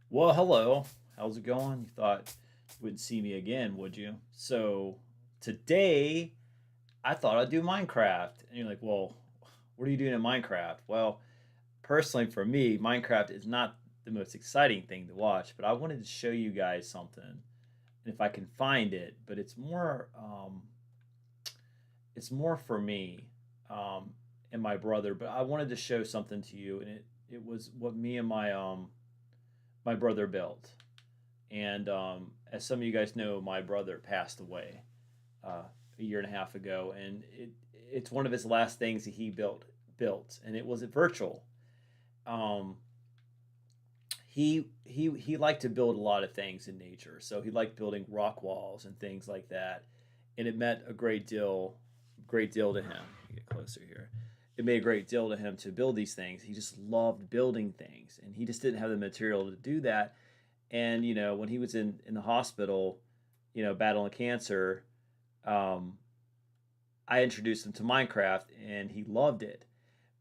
Well, hello. How's it going? You thought you wouldn't see me again, would you? So today I thought I'd do Minecraft. And you're like, well, what are you doing in Minecraft? Well, personally for me, Minecraft is not the most exciting thing to watch, but I wanted to show you guys something. And if I can find it, but it's more for me and my brother, but I wanted to show something to you, and it was what me and my brother built. And as some of you guys know, my brother passed away uh, a year and a half ago, and it's one of his last things that he built, and it was virtual. Um, he liked to build a lot of things in nature, so he liked building rock walls and things like that, and it meant a great deal to him. Let me get closer here. It made a great deal to him to build these things. He just loved building things, and he just didn't have the material to do that. And when he was in the hospital, battling cancer, um, I introduced him to Minecraft, and he loved it.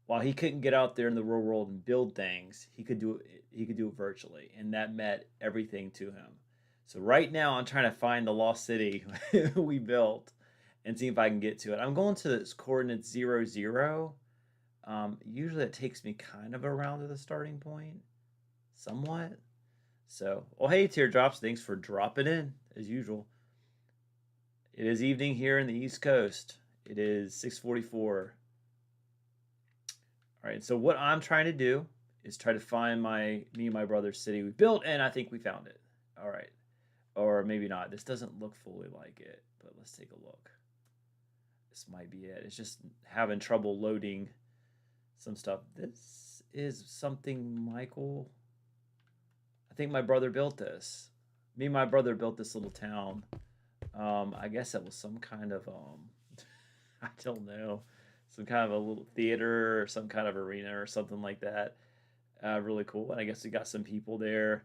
While he couldn't get out there in the real world and build things, he could do it. He could do it virtually, and that meant everything to him. So right now, I'm trying to find the lost city we built and see if I can get to it. I'm going to this coordinate 00. Usually, it takes me kind of around to the starting point, somewhat. So, well, hey, Teardrops, thanks for dropping in as usual. It is evening here in the East Coast. It is 6:44. All right, so what I'm trying to do is try to find me and my brother's city we built, and I think we found it. All right, or maybe not. This doesn't look fully like it, but let's take a look. This might be it. It's just having trouble loading some stuff. This is something Michael. I think my brother built this. Me and my brother built this little town. I guess that was some kind of I don't know, some kind of a little theater or some kind of arena or something like that. Really cool. And I guess we got some people there.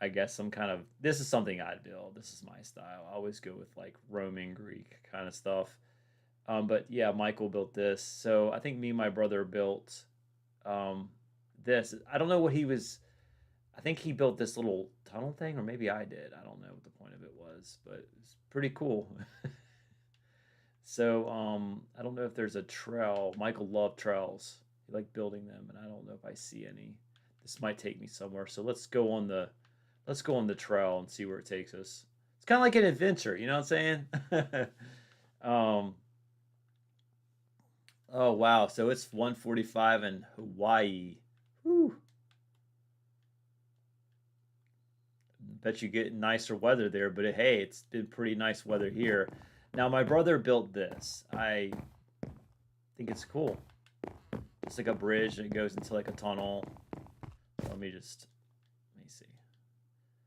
I guess some kind of this is something I'd build. This is my style. I always go with like Roman Greek kind of stuff. But yeah, Michael built this. So I think me and my brother built um, this. I don't know what he was. I think he built this little tunnel thing, or maybe I did. I don't know what the point of it was, but it's pretty cool. So I don't know if there's a trail. Michael loved trails. He liked building them, and I don't know if I see any. This might take me somewhere. So let's go on the trail and see where it takes us. It's kind of like an adventure, you know what I'm saying? um, oh wow, so it's 1:45 in Hawaii. Whew. Bet you get nicer weather there, but hey, it's been pretty nice weather here. Now my brother built this. I think it's cool. It's like a bridge and it goes into like a tunnel. Let me see.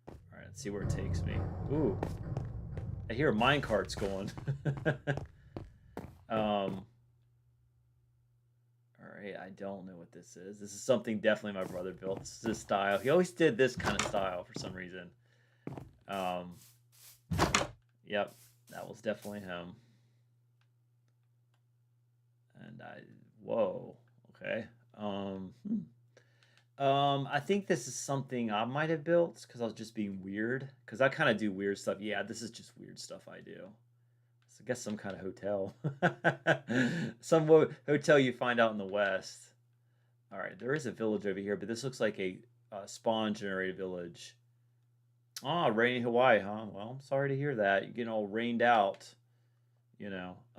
All right, let's see where it takes me. Ooh, I hear mine carts going. All right, I don't know what this is. This is something definitely my brother built. This is his style. He always did this kind of style for some reason. Um, yep, that was definitely him. And whoa, okay. I think this is something I might have built because I was just being weird. Because I kind of do weird stuff. Yeah, this is just weird stuff I do. So I guess some kind of hotel. Some hotel you find out in the West. All right, there is a village over here, but this looks like a spawn generated village. Ah, rainy Hawaii, huh? Well, I'm sorry to hear that. You're getting all rained out.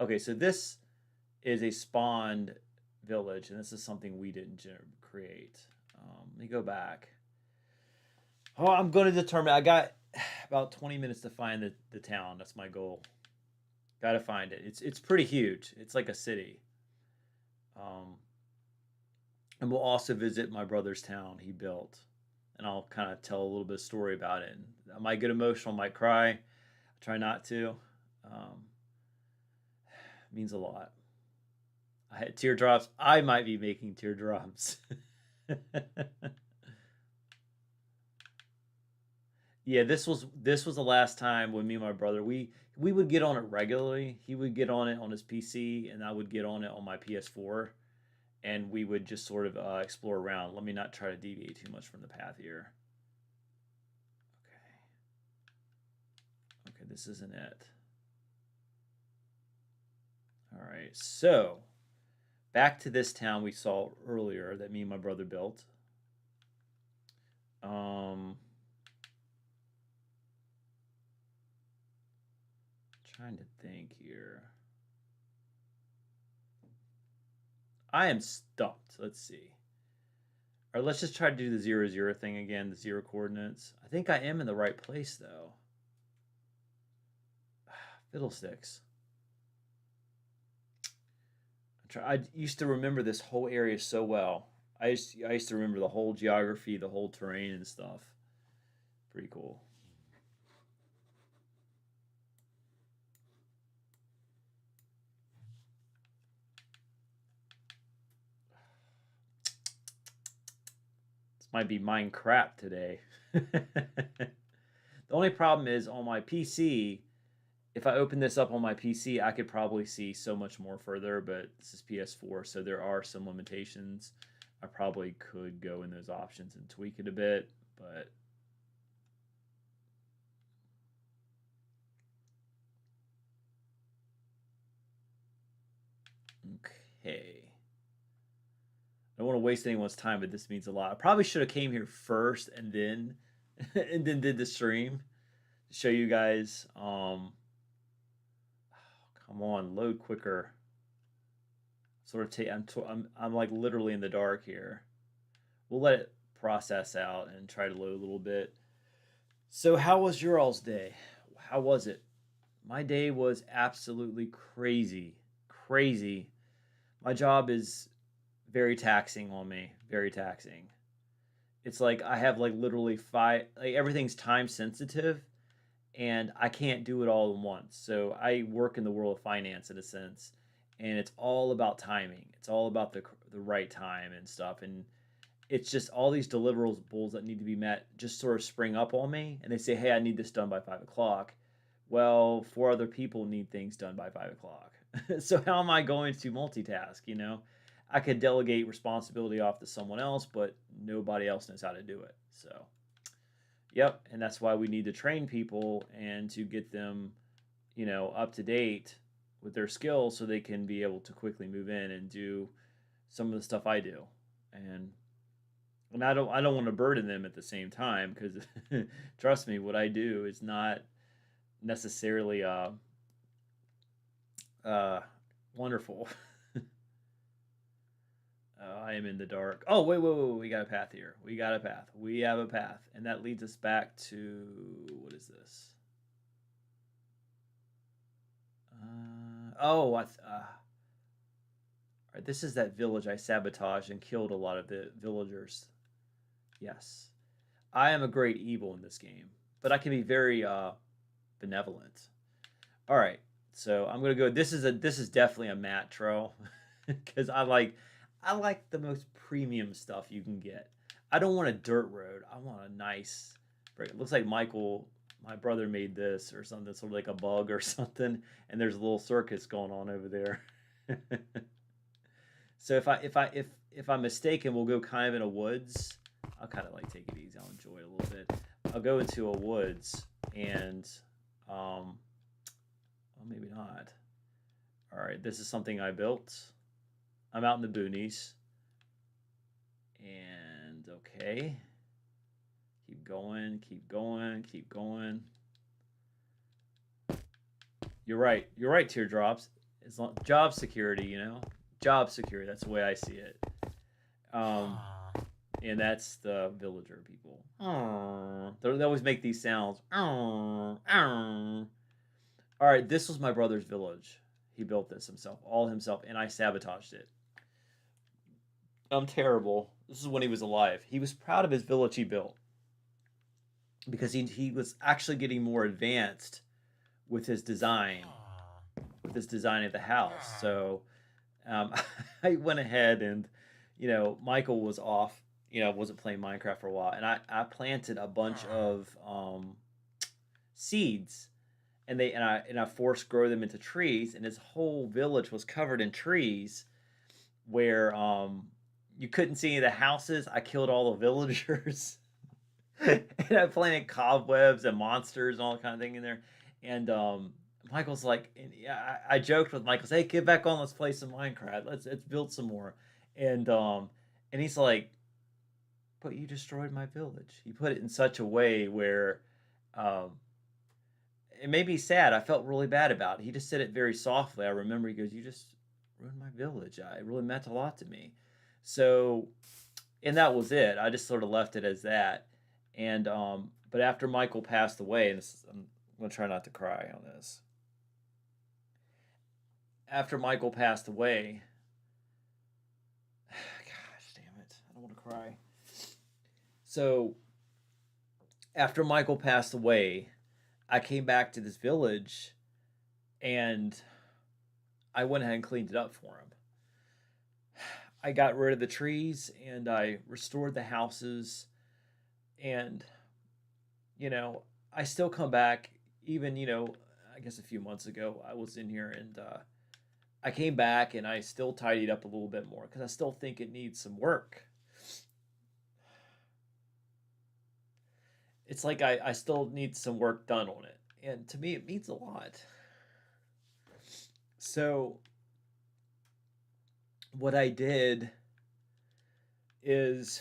Okay, so this is a spawned village, and this is something we didn't create. Let me go back. Oh, I'm going to determine. I got about 20 minutes to find the town. That's my goal. Got to find it. It's pretty huge. It's like a city. Um, and we'll also visit my brother's town he built, and I'll kind of tell a little bit of story about it. And I might get emotional, might cry. I try not to. Um, it means a lot. I had teardrops. I might be making teardrops. Yeah, this was the last time when me and my brother we would get on it regularly. He would get on it on his PC, and I would get on it on my PS4, and we would just sort of explore around. Let me not try to deviate too much from the path here. this isn't it. All right, so back to this town we saw earlier that me and my brother built. Trying to think here. I am stumped. Let's see. All right, let's just try to do the 0, 0 thing again, the 0 coordinates. I think I am in the right place, though. Fiddlesticks. I used to remember this whole area so well. I used to remember the whole geography, the whole terrain and stuff. Pretty cool. This might be Minecraft today. The only problem is on my PC, if I open this up on my PC, I could probably see so much more further, but this is PS4, so there are some limitations. I probably could go in those options and tweak it a bit, but okay. I don't want to waste anyone's time, but this means a lot. I probably should have came here first and then and then did the stream to show you guys. Come on, load quicker. Sort of I'm like literally in the dark here. We'll let it process out and try to load a little bit. So how was your all's day? How was it? My day was absolutely crazy. Crazy. My job is very taxing on me. Very taxing. It's like I have like literally like everything's time sensitive and I can't do it all at once. So I work in the world of finance in a sense, and it's all about timing. It's all about the right time and stuff. And it's just all these deliverables that need to be met just sort of spring up on me, and they say, "Hey, I need this done by 5 o'clock." Well, 4 other people need things done by 5 o'clock. So how am I going to multitask? I could delegate responsibility off to someone else, but nobody else knows how to do it. So, yep, and that's why we need to train people and to get them, up to date with their skills so they can be able to quickly move in and do some of the stuff I do. And I don't want to burden them at the same time, because trust me, what I do is not necessarily wonderful. I am in the dark. Oh, wait. We got a path here. We got a path. We have a path. And that leads us back to, what is this? All right, this is that village I sabotaged and killed a lot of the villagers. Yes. I am a great evil in this game, but I can be very benevolent. All right. So I'm gonna go. This is definitely a matte trail because I like the most premium stuff you can get. I don't want a dirt road. I want a nice break. It looks like Michael, my brother, made this or something, sort of like a bug or something, and there's a little circus going on over there. So if I'm mistaken, we'll go kind of in a woods. I'll kind of like take it easy. I'll enjoy it a little bit. I'll go into a woods and well, maybe not. All right, this is something I built. I'm out in the boonies. And okay. Keep going, keep going, keep going. You're right. You're right, Teardrops. It's not job security, Job security. That's the way I see it. And that's the villager people. They always make these sounds. All right, this was my brother's village. He built this himself, all himself, and I sabotaged it. I'm terrible. This is when he was alive. He was proud of his village he built because he was actually getting more advanced with his design, of the house. So I went ahead and, Michael was off, wasn't playing Minecraft for a while, and I planted a bunch of seeds, and I forced grow them into trees, and his whole village was covered in trees, where you couldn't see any of the houses. I killed all the villagers, and I planted cobwebs and monsters and all kind of thing in there. And Michael's like, and yeah, I joked with Michael, "Hey, get back on, let's play some Minecraft. Let's build some more." And and he's like, "But you destroyed my village." He put it in such a way where um, it made me sad. I felt really bad about it. He just said it very softly. I remember he goes, "You just ruined my village. It really meant a lot to me." So, and that was it. I just sort of left it as that. And but after Michael passed away, and I'm gonna try not to cry on this. After Michael passed away, gosh damn it, I don't want to cry. So after Michael passed away, I came back to this village and I went ahead and cleaned it up for him. I got rid of the trees and I restored the houses. And, I still come back, even, I guess a few months ago, I was in here and I came back and I still tidied up a little bit more because I still think it needs some work. It's like I still need some work done on it. And to me, it means a lot. So, what I did is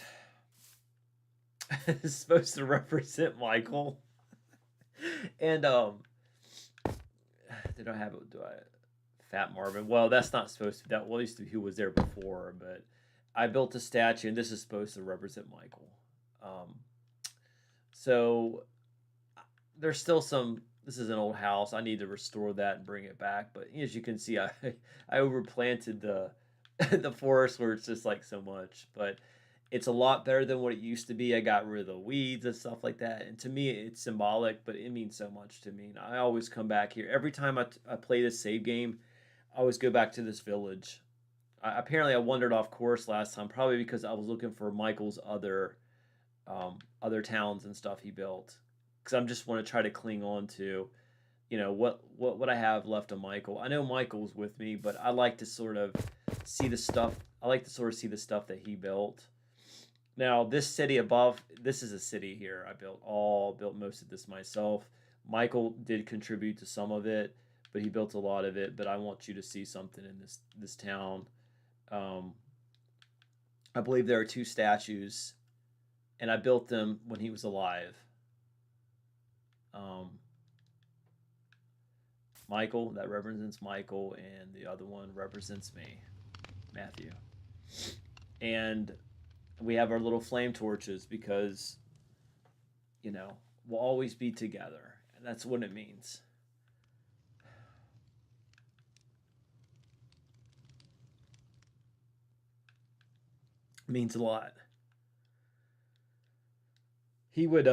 is supposed to represent Michael. And did I have it? Do I Fat Marvin? Well, that's not supposed to. That well, at least who was there before. But I built a statue, and this is supposed to represent Michael. Um, so there's still some. This is an old house. I need to restore that and bring it back. But as you can see, I overplanted the the forest where it's just like so much. But it's a lot better than what it used to be. I got rid of the weeds and stuff like that. And to me, it's symbolic, but it means so much to me. And I always come back here. Every time I play this save game, I always go back to this village. Apparently, I wandered off course last time, probably because I was looking for Michael's other towns and stuff he built. Because I'm just want to try to cling on to, what I have left of Michael. I know Michael's with me, but I like to sort of see the stuff. I like to sort of see the stuff that he built. Now, this city above, this is a city here. I built most of this myself. Michael did contribute to some of it, but he built a lot of it. But I want you to see something in this town. Um, I believe there are two statues, and I built them when he was alive. Um, Michael, that represents Michael, and the other one represents me, Matthew. And we have our little flame torches because, you know, we'll always be together. And that's what it means. It means a lot. He would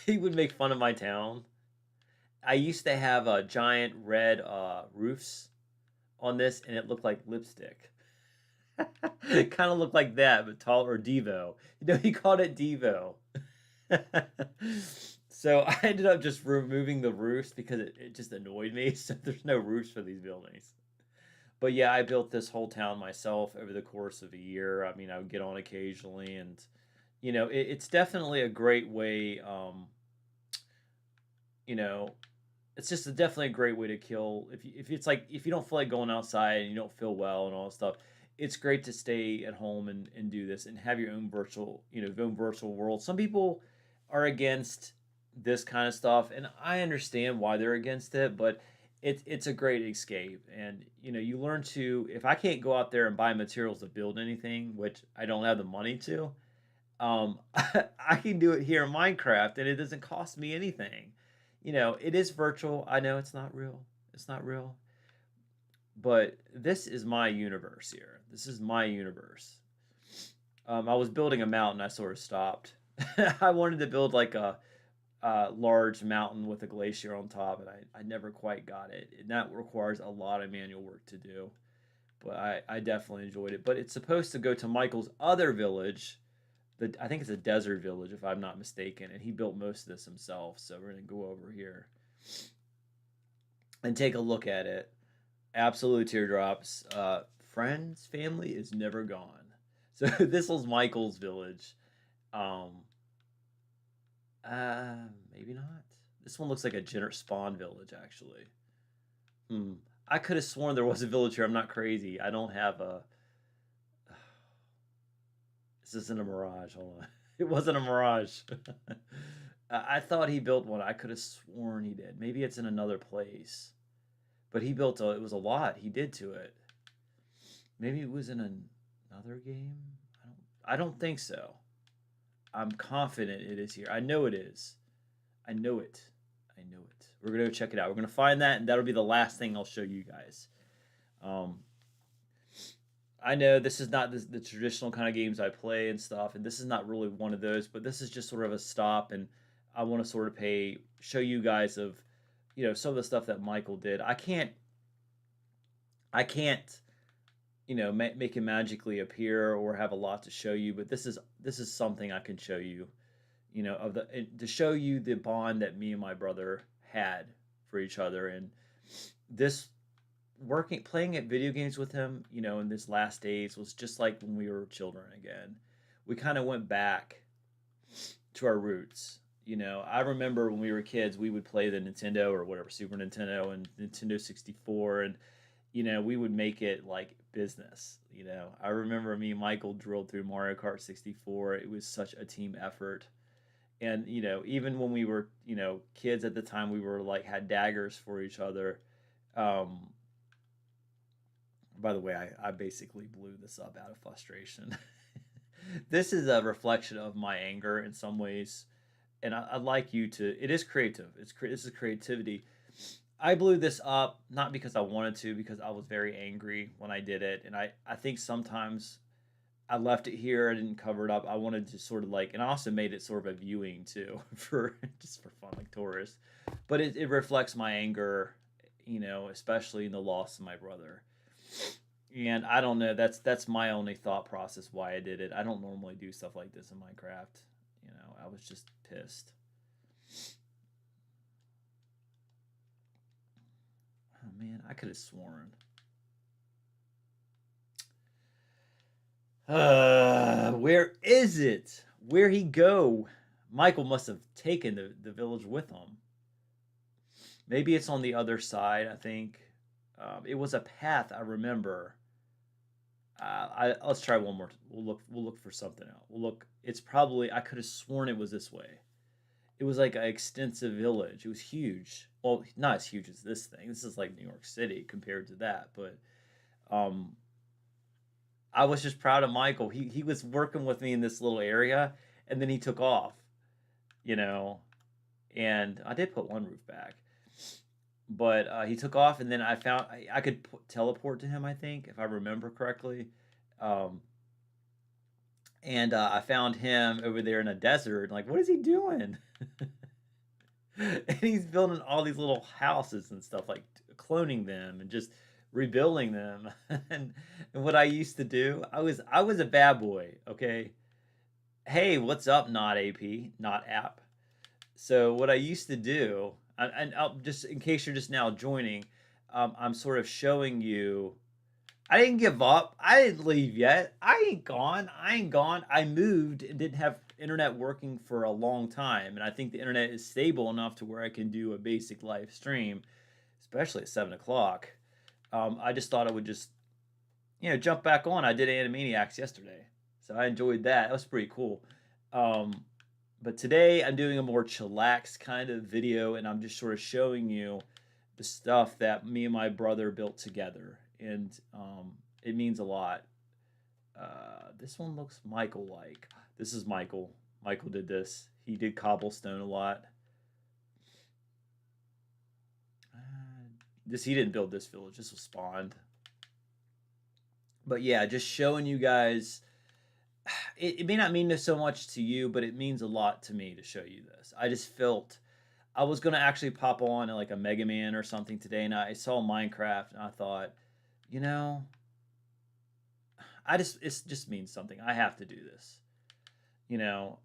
he would make fun of my town. I used to have giant red roofs on this and it looked like lipstick. It kind of looked like that, but tall or Devo. He called it Devo. So I ended up just removing the roofs because it just annoyed me. So there's no roofs for these buildings. But yeah, I built this whole town myself over the course of a year. I mean, I would get on occasionally, and it's definitely a great way. You know, it's just definitely a great way to kill. If it's like if you don't feel like going outside and you don't feel well and all that stuff, it's great to stay at home and do this and have your own virtual world. Some people are against this kind of stuff, and I understand why they're against it, but it's a great escape. And you learn to, if I can't go out there and buy materials to build anything, which I don't have the money to, I can do it here in Minecraft, and it doesn't cost me anything. It is virtual. I know it's not real. It's not real. But this is my universe here. This is my universe. I was building a mountain. I sort of stopped. I wanted to build like a large mountain with a glacier on top, and I never quite got it. And that requires a lot of manual work to do. But I definitely enjoyed it. But it's supposed to go to Michael's other village. I think it's a desert village, if I'm not mistaken, and he built most of this himself. So we're gonna go over here and take a look at it. Absolute teardrops. Friends, family is never gone. So this was Michael's village. Um, maybe not. This one looks like a Spawn village, actually. Hmm. I could have sworn there was a village here. I'm not crazy. I don't have a. This isn't a mirage. Hold on. It wasn't a mirage. I thought he built one. I could have sworn he did. Maybe it's in another place. But he built a. It was a lot he did to it. Maybe it was in another game. I don't think so. I'm confident it is here. I know it is. I know it. I know it. We're gonna go check it out. We're gonna find that, and that'll be the last thing I'll show you guys. Um, I know this is not the traditional kind of games I play and stuff, and this is not really one of those. But this is just sort of a stop, and I want to sort of show you guys of, some of the stuff that Michael did. I can't, make him magically appear or have a lot to show you, but this is something I can show you, to show you the bond that me and my brother had for each other, and this playing at video games with him, in this last days was just like when we were children again. We kind of went back to our roots. I remember when we were kids, we would play the Nintendo or whatever, Super Nintendo and Nintendo 64, and we would make it like business. I remember me and Michael drilled through Mario Kart 64. It was such a team effort. And, even when we were, kids at the time, we were like had daggers for each other. Um, by the way, I basically blew this up out of frustration. This is a reflection of my anger in some ways. And I'd like you to, it is creative. This is creativity. I blew this up not because I wanted to, because I was very angry when I did it, and I think sometimes I left it here. I didn't cover it up. I wanted to sort of like, and I also made it sort of a viewing too, for just for fun, like tourists. But it reflects my anger, especially in the loss of my brother. And I don't know. That's my only thought process why I did it. I don't normally do stuff like this in Minecraft. I was just pissed. Oh man, I could have sworn. Where is it? Where he go? Michael must have taken the village with him. Maybe it's on the other side. I think it was a path. I remember. Let's try one more. We'll look for something else. We'll look. It's probably. I could have sworn it was this way. It was like an extensive village. It was huge. Well, not as huge as this thing. This is like New York City compared to that. But um, I was just proud of Michael. He was working with me in this little area, and then he took off. You know, and I did put one roof back, but he took off, and then I found I could teleport to him. I think if I remember correctly. Um, and I found him over there in a desert. Like, what is he doing? And he's building all these little houses and stuff, like cloning them and just rebuilding them. And what I used to do, I was a bad boy. Okay, hey, what's up? Not AP, not app. So what I used to do, and I'll just in case you're just now joining, I'm sort of showing you. I didn't give up. I didn't leave yet. I ain't gone. I ain't gone. I moved and didn't have internet working for a long time. And I think the internet is stable enough to where I can do a basic live stream, especially at 7 o'clock. I just thought I would just, jump back on. I did Animaniacs yesterday. So I enjoyed that. That was pretty cool. Um, but today I'm doing a more chillax kind of video, and I'm just sort of showing you the stuff that me and my brother built together, and it means a lot. This one looks Michael like. This is Michael. Michael did this. He did cobblestone a lot. This he didn't build this village. This was spawned. But yeah, just showing you guys. It may not mean this so much to you, but it means a lot to me to show you this. I just felt I was gonna actually pop on like a Mega Man or something today, and I saw Minecraft, and I thought, you know, it just means something. I have to do this. You know,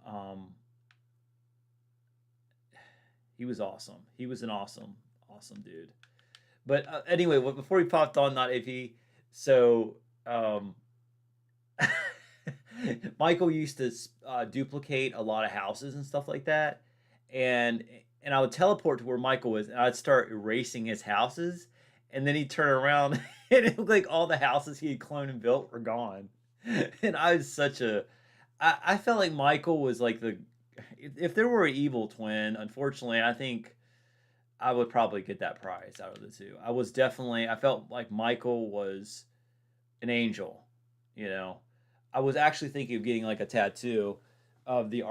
he was awesome. He was an awesome dude. But anyway, before he popped on, not AP. So Michael used to duplicate a lot of houses and stuff like that, and and I would teleport to where Michael was, and I'd start erasing his houses, and then he'd turn around, and it looked like all the houses he had cloned and built were gone. And I was such a I felt like Michael was like the if there were an evil twin, unfortunately, I think I would probably get that prize out of the two. I felt like Michael was an angel, you know. I was actually thinking of getting like a tattoo of the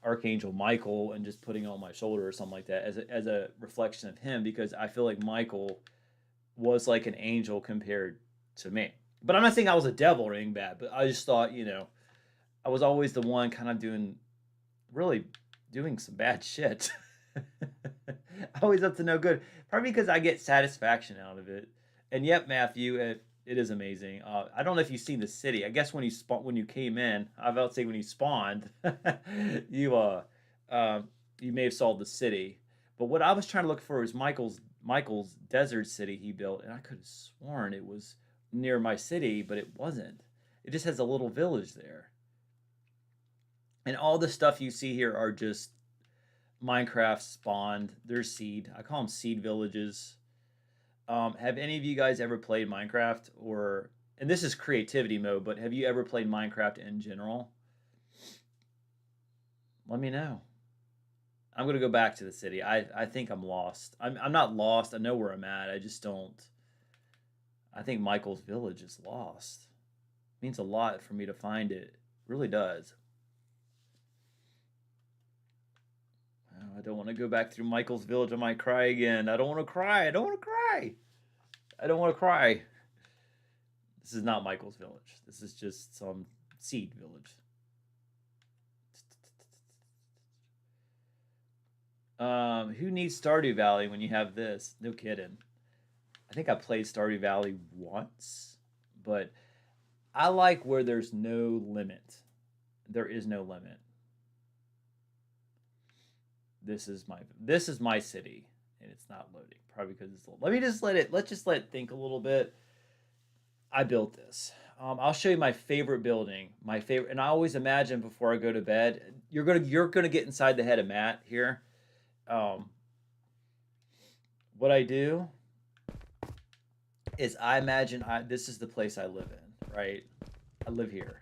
Archangel Michael and just putting it on my shoulder or something like that as a reflection of him because I feel like Michael was like an angel compared to me. But I'm not saying I was a devil or anything bad, but I just thought, I was always the one kind of really doing some bad shit. Always up to no good. Probably because I get satisfaction out of it. And yep, Matthew, it is amazing. I don't know if you've seen the city. I guess when you came in, I about to say when you spawned, you uh you may have saw the city. But what I was trying to look for was Michael's desert city he built, and I could have sworn it was near my city, but it wasn't. It just has a little village there. And all the stuff you see here are just Minecraft spawned. They're seed. I call them seed villages. Have any of you guys ever played Minecraft and this is creativity mode, but have you ever played Minecraft in general? Let me know. I'm gonna go back to the city. I think I'm lost. I'm not lost. I know where I'm at. I just don't. I think Michael's village is lost. It means a lot for me to find it. It really does. Oh, I don't want to go back through Michael's village. I might cry again. I don't want to cry. I don't want to cry. I don't want to cry. This is not Michael's village. This is just some seed village. Who needs Stardew Valley when you have this? No kidding. I think I played Stardew Valley once, but I like where there's no limit. There is no limit. This is my city, and it's not loading. Probably because it's little. Let's just let it think a little bit. I built this. I'll show you my favorite building. My favorite, and I always imagine before I go to bed. You're gonna get inside the head of Matt here. What I do is I imagine this is the place I live in, right? I live here.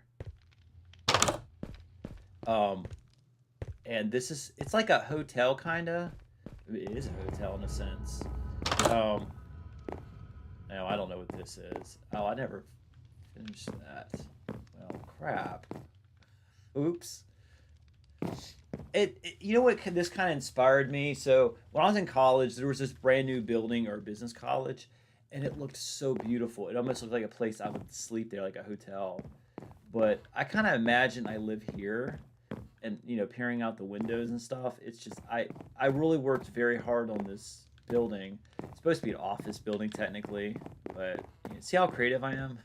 And it's like a hotel kinda. It is a hotel in a sense. Um, no, I don't know what this is. Oh, I never finished that. Well, crap. Oops. You know what this kind of inspired me? So when I was in college, there was this brand new building or business college, and it looked so beautiful. It almost looked like a place I would sleep there, like a hotel. But I kind of imagine I live here, and peering out the windows and stuff. It's just I really worked very hard on this building. It's supposed to be an office building technically, but see how creative I am.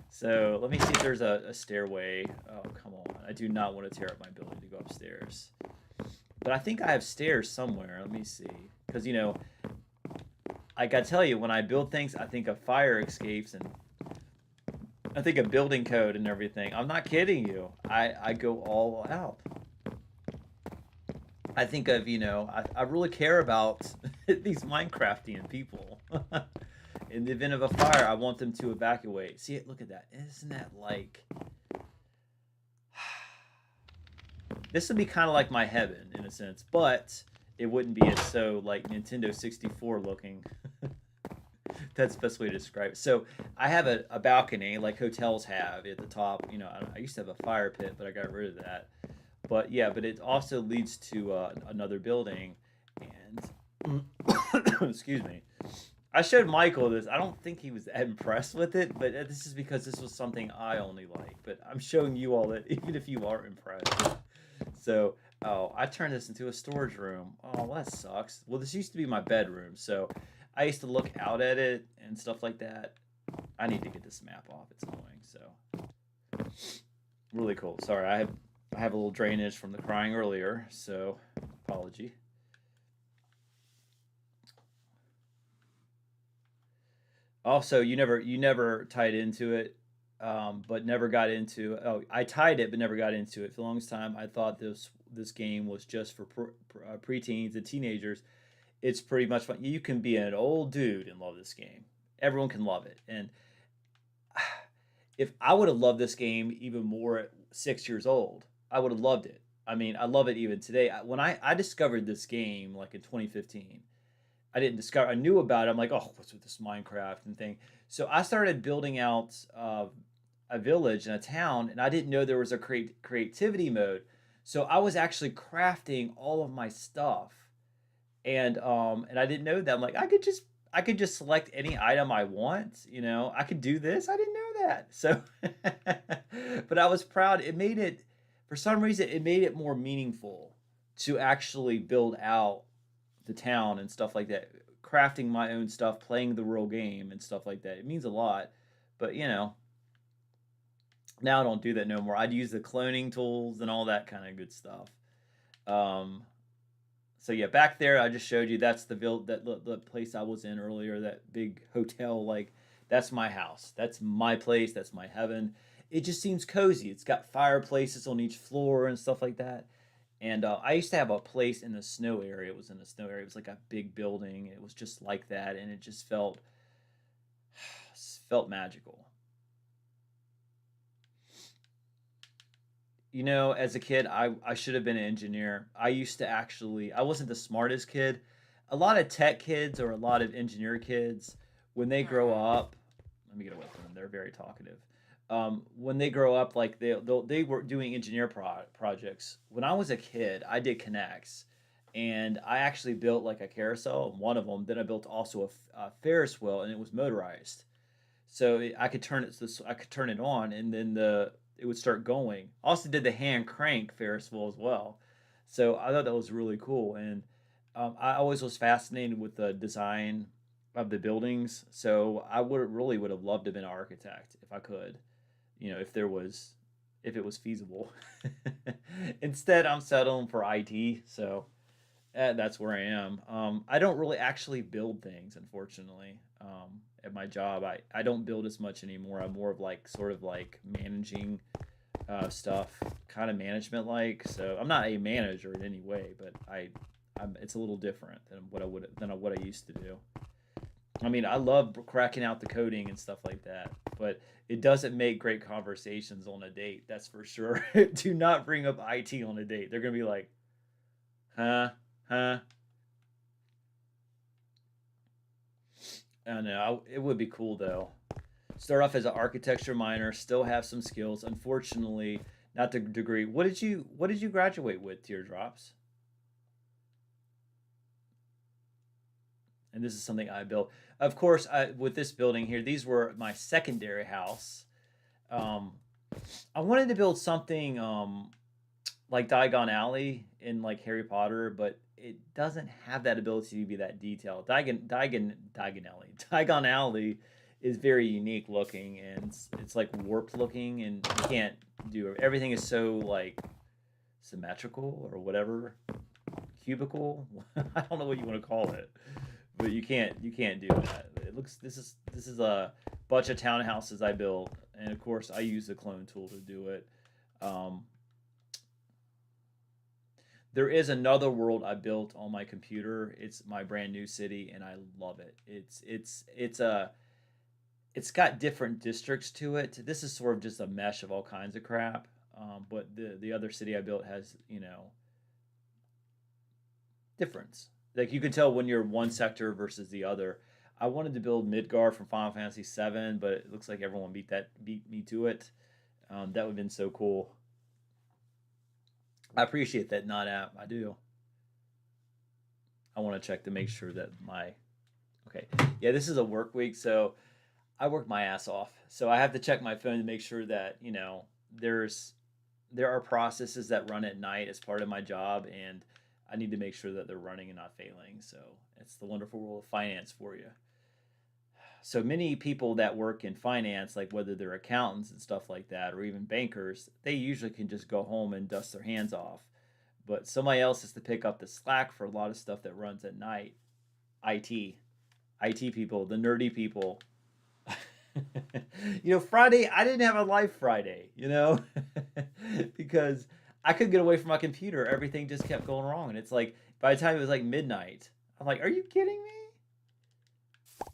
So let me see if there's a stairway. Oh, come on. I do not want to tear up my building to go upstairs. But I think I have stairs somewhere. Let me see. Because, I gotta tell you, when I build things, I think of fire escapes and I think of building code and everything. I'm not kidding you. I go all out. I think of, I really care about these Minecraftian people. In the event of a fire, I want them to evacuate. See it? Look at that. Isn't that like... This would be kind of like my heaven, in a sense, but it wouldn't be as so, like, Nintendo 64 looking. That's the best way to describe it. So, I have a balcony, like hotels have at the top. I used to have a fire pit, but I got rid of that. But, yeah, but it also leads to another building, and... Excuse me. I showed Michael this. I don't think he was that impressed with it, but this is because this was something I only like. But I'm showing you all that, even if you aren't impressed. So, I turned this into a storage room. Oh, that sucks. Well, this used to be my bedroom, so I used to look out at it and stuff like that. I need to get this map off. It's annoying. So, really cool. Sorry, I have a little drainage from the crying earlier, so apology. Also, you never tied into it, but never got into. Oh, I tied it, but never got into it. For the longest time, I thought this this game was just for preteens and teenagers, it's pretty much fun. You can be an old dude and love this game. Everyone can love it. And if I would have loved this game even more at 6 years old, I would have loved it. I mean, I love it even today. When I discovered this game like in 2015, I didn't discover. I knew about it. I'm like, oh, what's with this Minecraft and thing? So I started building out a village and a town, and I didn't know there was a creativity mode. So I was actually crafting all of my stuff, and I didn't know that. I'm like, I could just select any item I want. I could do this. I didn't know that. So, but I was proud. It made it, for some reason, it made it more meaningful to actually build out the town and stuff like that. Crafting my own stuff, playing the real game and stuff like that. It means a lot. But now I don't do that no more. I'd use the cloning tools and all that kind of good stuff. Um, so yeah, back there I just showed you that's the place I was in earlier, that big hotel. Like, that's my house. That's my place. That's my heaven. It just seems cozy. It's got fireplaces on each floor and stuff like that. And I used to have a place in the snow area. It was in the snow area. It was like a big building. It was just like that, and it just felt magical. As a kid, I should have been an engineer. I used to actually, I wasn't the smartest kid. A lot of tech kids or a lot of engineer kids, when they grow up, let me get away from them. They're very talkative. When they grow up, like they were doing engineer projects. When I was a kid, I did Connects, and I actually built like a carousel, one of them. Then I built also a Ferris wheel, and it was motorized. So I could turn it. So I could turn it on, and then the it would start going. Also did the hand crank Ferris wheel as well. So I thought that was really cool, and I always was fascinated with the design of the buildings. So I would have loved to have been an architect if I could. If it was feasible. Instead, I'm settling for IT. So that's where I am. I don't really actually build things, unfortunately. At my job, I don't build as much anymore. I'm more of like sort of like managing stuff, kind of management like. So I'm not a manager in any way, but it's a little different than what I used to do. I mean, I love cracking out the coding and stuff like that, but it doesn't make great conversations on a date. That's for sure. Do not bring up IT on a date. They're gonna be like, huh, huh. I don't know. It would be cool though. Start off as an architecture minor, still have some skills. Unfortunately, not the degree. What did you graduate with, Teardrops? And this is something I built. Of course, with this building here, these were my secondary house. Um, I wanted to build something like Diagon Alley in like Harry Potter, but it doesn't have that ability to be that detailed. Diagon Alley. Diagon Alley is very unique looking, and it's like warped looking, and you can't do everything is so like symmetrical or whatever, cubical. I don't know what you want to call it, but you can't do that. It looks this is a bunch of townhouses I built, and of course I use the clone tool to do it. Um, there is another world I built on my computer. It's my brand new city, and I love it. It's got different districts to it. This is sort of just a mesh of all kinds of crap. But the other city I built has difference. Like you can tell when you're one sector versus the other. I wanted to build Midgar from Final Fantasy VII, but it looks like everyone beat me to it. That would have been so cool. I appreciate that not app. I do. I want to check to make sure that my okay. Yeah, this is a work week, so I work my ass off. So I have to check my phone to make sure that there's there are processes that run at night as part of my job, and I need to make sure that they're running and not failing. So it's the wonderful world of finance for you. So many people that work in finance, like whether they're accountants and stuff like that, or even bankers, they usually can just go home and dust their hands off. But somebody else has to pick up the slack for a lot of stuff that runs at night. IT, IT people, the nerdy people. Friday, I didn't have a life Friday, because I could get away from my computer. Everything just kept going wrong. And it's like, by the time it was like midnight, I'm like, are you kidding me?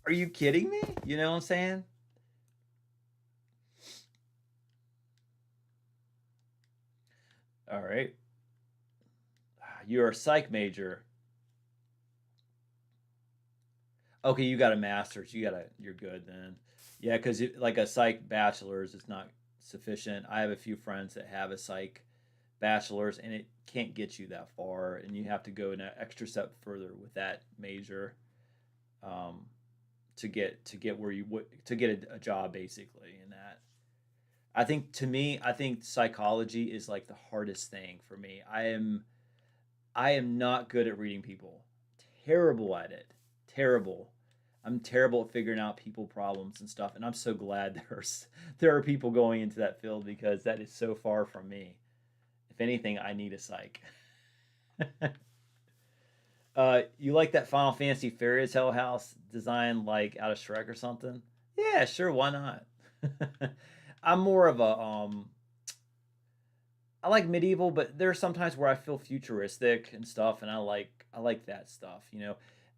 Are you kidding me? You know what I'm saying? All right. You're a psych major. Okay, you got a master's. You're good then. Yeah, because like a psych bachelor's is not sufficient. I have a few friends that have a psych bachelor's, and it can't get you that far, and you have to go an extra step further with that major, um, to get where to get a job basically in that. I think to me, I think psychology is like the hardest thing for me. I am not good at reading people. Terrible at it. Terrible. I'm terrible at figuring out people problems and stuff, and I'm so glad there are people going into that field because that is so far from me. If anything, I need a psych. You like that Final Fantasy fairy tale house design like out of Shrek or something? Yeah, sure, why not? I'm more of a I like medieval, but there's sometimes where I feel futuristic and stuff, and I like that stuff. You know,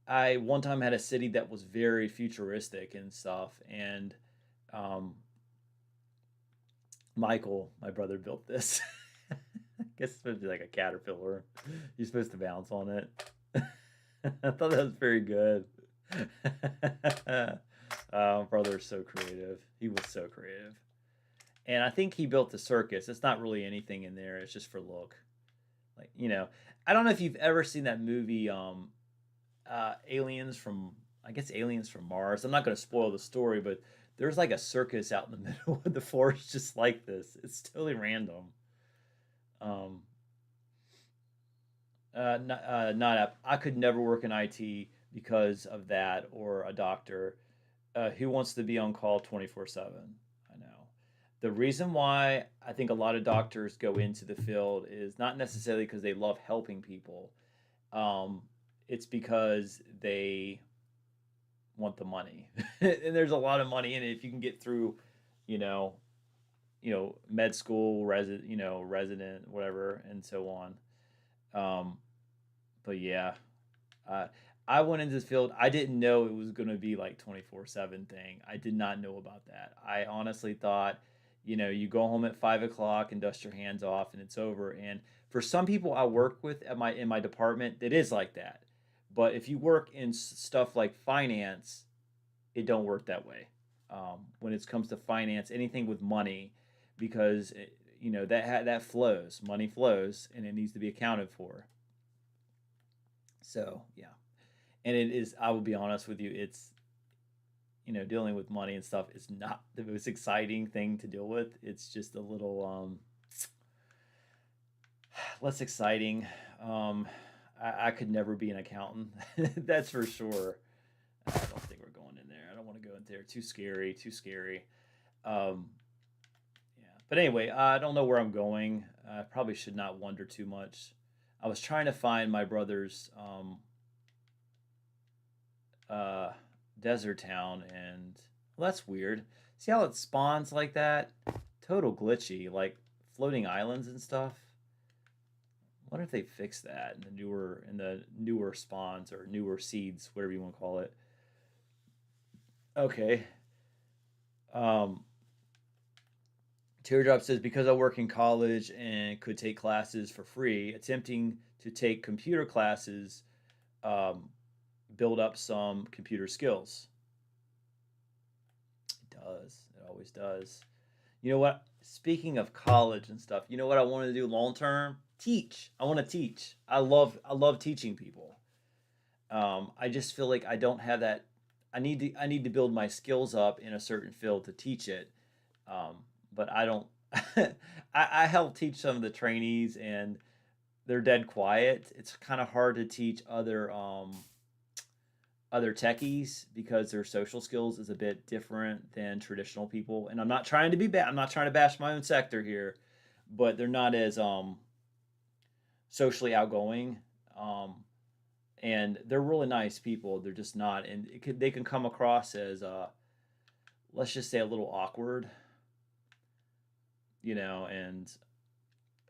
I one time had a city that was very futuristic and stuff, and um, Michael, my brother, built this. I guess it's supposed to be like a caterpillar. You're supposed to bounce on it. I thought that was very good. Brother's so creative. He was so creative. And I think he built the circus. It's not really anything in there. It's just for look. Like, you know, I don't know if you've ever seen that movie Aliens from I guess Aliens from Mars. I'm not going to spoil the story, but there's like a circus out in the middle of the forest just like this. It's totally random. Um not I could never work in IT because of that or a doctor who wants to be on call 24/7. I know. The reason why I think a lot of doctors go into the field is not necessarily because they love helping people. Um, it's because they want the money, and there's a lot of money in it if you can get through, you know, med school, resident, whatever, and so on. Um, but yeah, uh, I went into this field. I didn't know it was going to be like 24/7 thing. I did not know about that. I honestly thought, you go home at 5 o'clock and dust your hands off and it's over. And for some people I work with at my in my department, it is like that. But if you work in stuff like finance, it don't work that way. When it comes to finance, anything with money, because that flows, money flows, and it needs to be accounted for. So yeah, and it is. I will be honest with you, it's dealing with money and stuff is not the most exciting thing to deal with. It's just a little less exciting. Um, I could never be an accountant. That's for sure. I don't think we're going in there. I don't want to go in there. Too scary. Too scary. Um, yeah. But anyway, I don't know where I'm going. I probably should not wonder too much. I was trying to find my brother's uh, desert town, and well, that's weird. See how it spawns like that? Total glitchy, like floating islands and stuff. I wonder if they fixed that in the newer spawns or newer seeds, whatever you want to call it. Okay. Um, Teardrop says because I work in college and could take classes for free, attempting to take computer classes um, build up some computer skills. It does. It always does. You know what? Speaking of college and stuff, you know what I want to do long term? Teach. I want to teach. I love teaching people. I just feel like I don't have that. I need to build my skills up in a certain field to teach it. Um, but I don't. I help teach some of the trainees, and they're dead quiet. It's kind of hard to teach other techies because their social skills is a bit different than traditional people. And I'm not trying to be bad. I'm not trying to bash my own sector here, but they're not as socially outgoing. Um, and they're really nice people. They're just not, and they can come across as let's just say a little awkward, and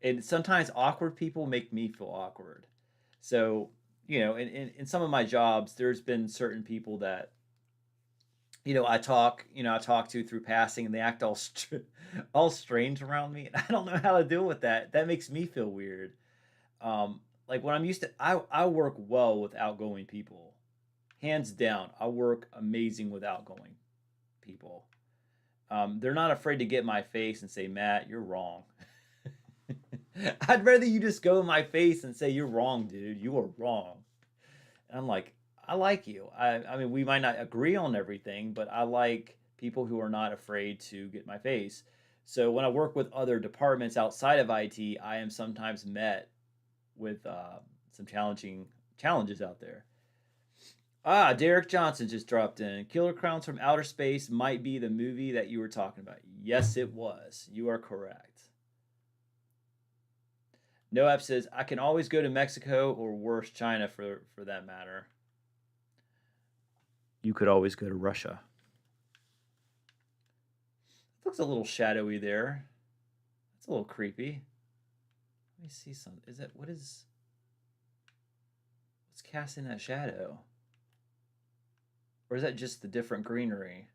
And sometimes awkward people make me feel awkward. So, in some of my jobs, there's been certain people that, I talk to through passing, and they act all strange around me, and I don't know how to deal with that. That makes me feel weird. Like when I'm used to, I work well with outgoing people, hands down. I work amazing with outgoing people. They're not afraid to get in my face and say, Matt, you're wrong. I'd rather you just go in my face and say, you're wrong, dude. You are wrong. And I'm like, I like you. I mean, we might not agree on everything, but I like people who are not afraid to get in my face. So when I work with other departments outside of IT, I am sometimes met with some challenges out there. Ah, Derek Johnson just dropped in. Killer Clowns from Outer Space might be the movie that you were talking about. Yes, it was. You are correct. Noab says, I can always go to Mexico or worse, China for that matter. You could always go to Russia. It looks a little shadowy there. It's a little creepy. Let me see some. What's casting that shadow? Or is that just the different greenery?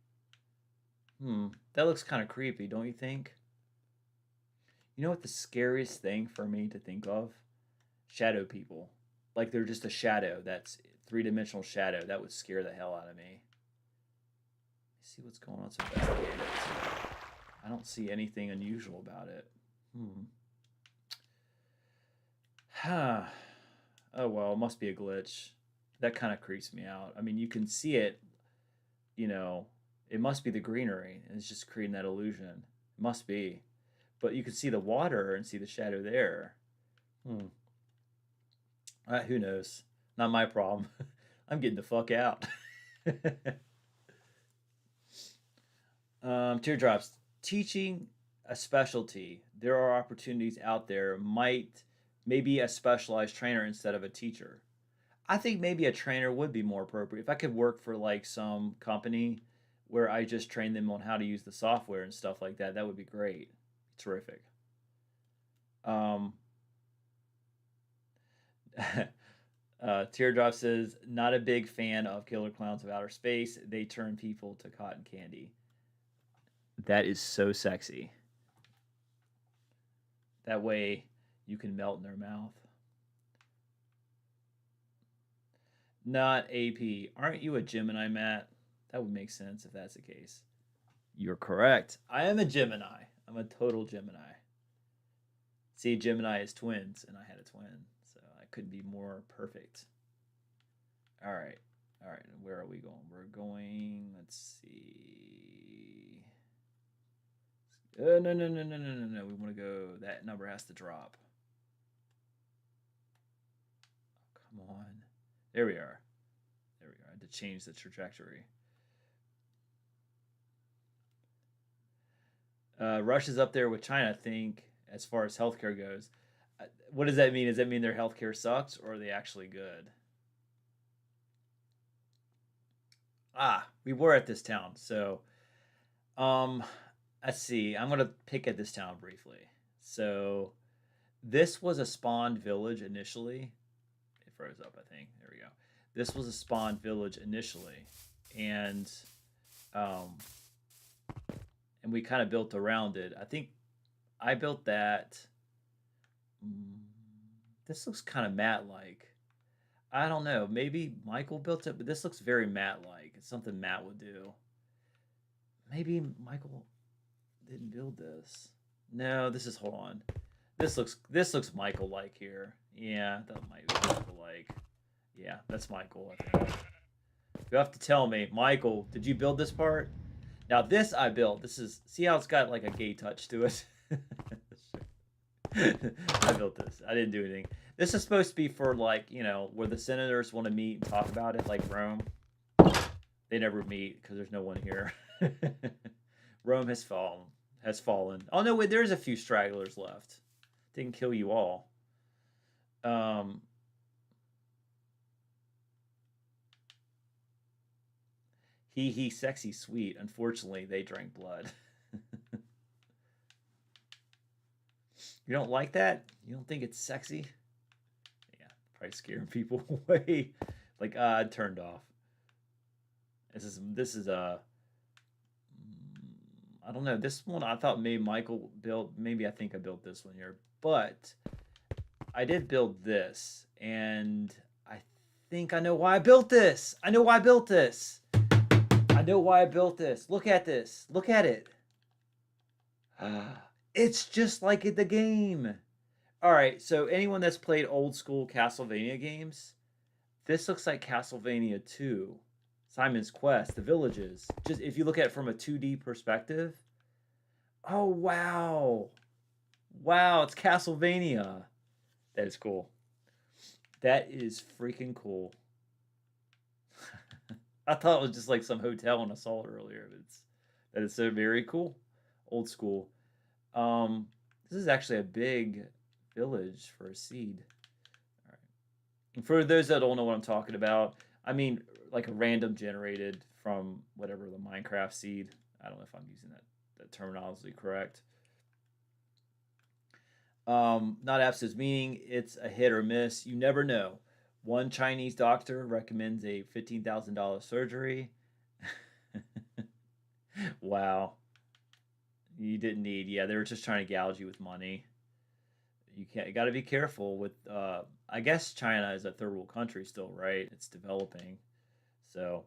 That looks kind of creepy, don't you think? You know what the scariest thing for me to think of? Shadow people. Like they're just a shadow. That's three-dimensional shadow. That would scare the hell out of me. Let's see what's going on. Let's investigate it. I don't see anything unusual about it. Oh well, it must be a glitch. That kind of creeps me out. I mean, you can see it, it must be the greenery, and it's just creating that illusion. It must be. But you can see the water and see the shadow there. Who knows? Not my problem. I'm getting the fuck out. Teardrops. Teaching a specialty. There are opportunities out there. Maybe a specialized trainer instead of a teacher. I think maybe a trainer would be more appropriate. If I could work for like some company where I just train them on how to use the software and stuff like that, that would be great. Terrific. Teardrop says, not a big fan of Killer Clowns of Outer Space. They turn people to cotton candy. That is so sexy. That way you can melt in their mouth. Not AP. Aren't you a Gemini, Matt? That would make sense if that's the case. You're correct. I am a Gemini. I'm a total Gemini. See, Gemini is twins, and I had a twin, so I couldn't be more perfect. All right. Where are we going? We're going. Let's see. No. We want to go. That number has to drop. Oh, come on. There we are. I had to change the trajectory. Russia's up there with China, I think, as far as healthcare goes. What does that mean? Does that mean their healthcare sucks, or are they actually good? We were at this town. So, let's see. I'm gonna pick at this town briefly. So, this was a spawned village initially. It froze up, I think. There we go. This was a spawned village initially, and we kind of built around it. I think I built that. This looks kind of Matt-like. I don't know. Maybe Michael built it, but this looks very Matt-like. It's something Matt would do. Maybe Michael didn't build this. No, this is, hold on. This looks Michael-like here. Yeah, that might be Michael-like. Yeah, that's Michael, I think. You have to tell me, Michael, did you build this part? Now this I built. See how it's got like a gay touch to it? I built this. I didn't do anything. This is supposed to be for like, where the senators want to meet and talk about it, like Rome. They never meet because there's no one here. Rome has fallen. Oh no, wait, there's a few stragglers left. Didn't kill you all. He sexy sweet. Unfortunately, they drank blood. You don't like that? You don't think it's sexy? Yeah, probably scaring people away. Like, turned off. This is a I don't know. This one I thought maybe Michael built. Maybe I think I built this one here, but I did build this, and I think I know why I built this. I know why I built this. I know why I built this. Look at this. Look at it. It's just like the game. All right, so anyone that's played old school Castlevania games, this looks like Castlevania 2, Simon's Quest, The Villages. Just if you look at it from a 2D perspective. Oh, wow. Wow, it's Castlevania. That is cool. That is freaking cool. I thought it was just like some hotel when I saw it earlier. That is so very cool. Old school. This is actually a big village for a seed. All right. And for those that don't know what I'm talking about, I mean like a random generated from whatever the Minecraft seed. I don't know if I'm using that terminology correct. Not absolute meaning it's a hit or miss. You never know. One Chinese doctor recommends a $15,000 surgery. Wow. You didn't need. Yeah, they were just trying to gouge you with money. You got to be careful with. I guess China is a third world country still, right? It's developing, so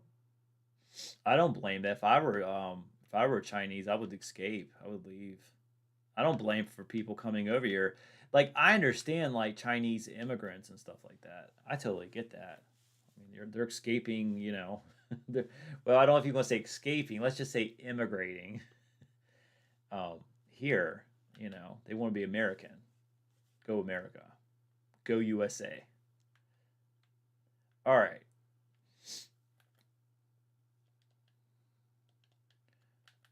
I don't blame it. If I were Chinese, I would escape. I would leave. I don't blame for people coming over here. Like I understand like Chinese immigrants and stuff like that. I totally get that. I mean, they're escaping. Well, I don't know if you want to say escaping. Let's just say immigrating. Here, they want to be American. Go America. Go USA. All right.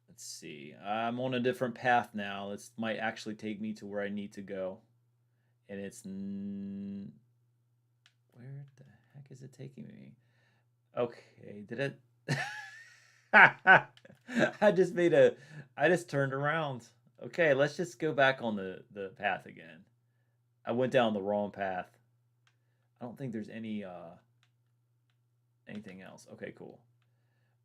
Let's see. I'm on a different path now. This might actually take me to where I need to go. And where the heck is it taking me? Okay, did it I just turned around. Okay, let's just go back on the path again. I went down the wrong path. I don't think there's anything else. Okay, cool.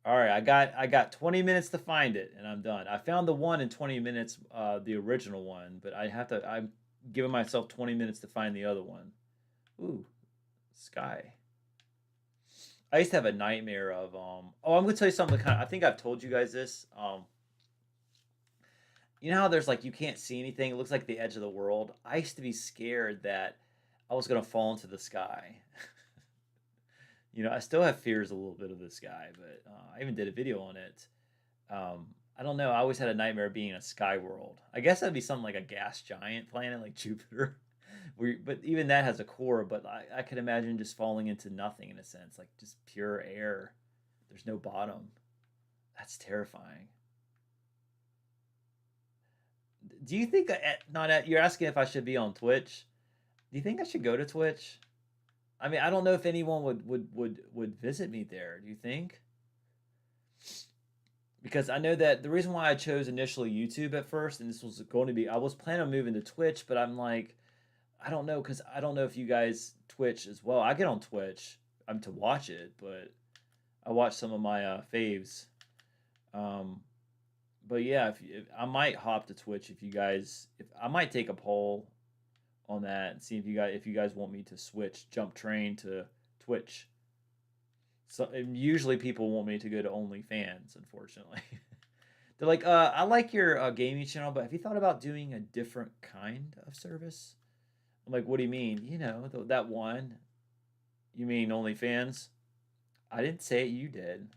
All right, I got 20 minutes to find it, and I'm done. I found the one in 20 minutes, the original one, but I'm giving myself 20 minutes to find the other one. Ooh, sky. I used to have a nightmare of I'm gonna tell you something I think I've told you guys this. You know how there's like you can't see anything, it looks like the edge of the world. I used to be scared that I was gonna fall into the sky. I still have fears a little bit of the sky, but I even did a video on it. I don't know. I always had a nightmare of being in a sky world. I guess that'd be something like a gas giant planet like Jupiter. But even that has a core, but I could imagine just falling into nothing in a sense, like just pure air. There's no bottom. That's terrifying. Do you think you're asking if I should be on Twitch? Do you think I should go to Twitch? I mean, I don't know if anyone would visit me there. Do you think? Because I know that the reason why I chose initially YouTube at first, and this was going to be, I was planning on moving to Twitch, but I'm like, I don't know, because I don't know if you guys Twitch as well. I get on Twitch, I'm to watch it, but I watch some of my faves. Um, but yeah, if I might hop to Twitch if I might take a poll on that and see if you guys want me to jump train to Twitch. So usually people want me to go to OnlyFans, unfortunately. They're like, I like your gaming channel, but have you thought about doing a different kind of service? I'm like, what do you mean? That one. You mean OnlyFans? I didn't say it. You did.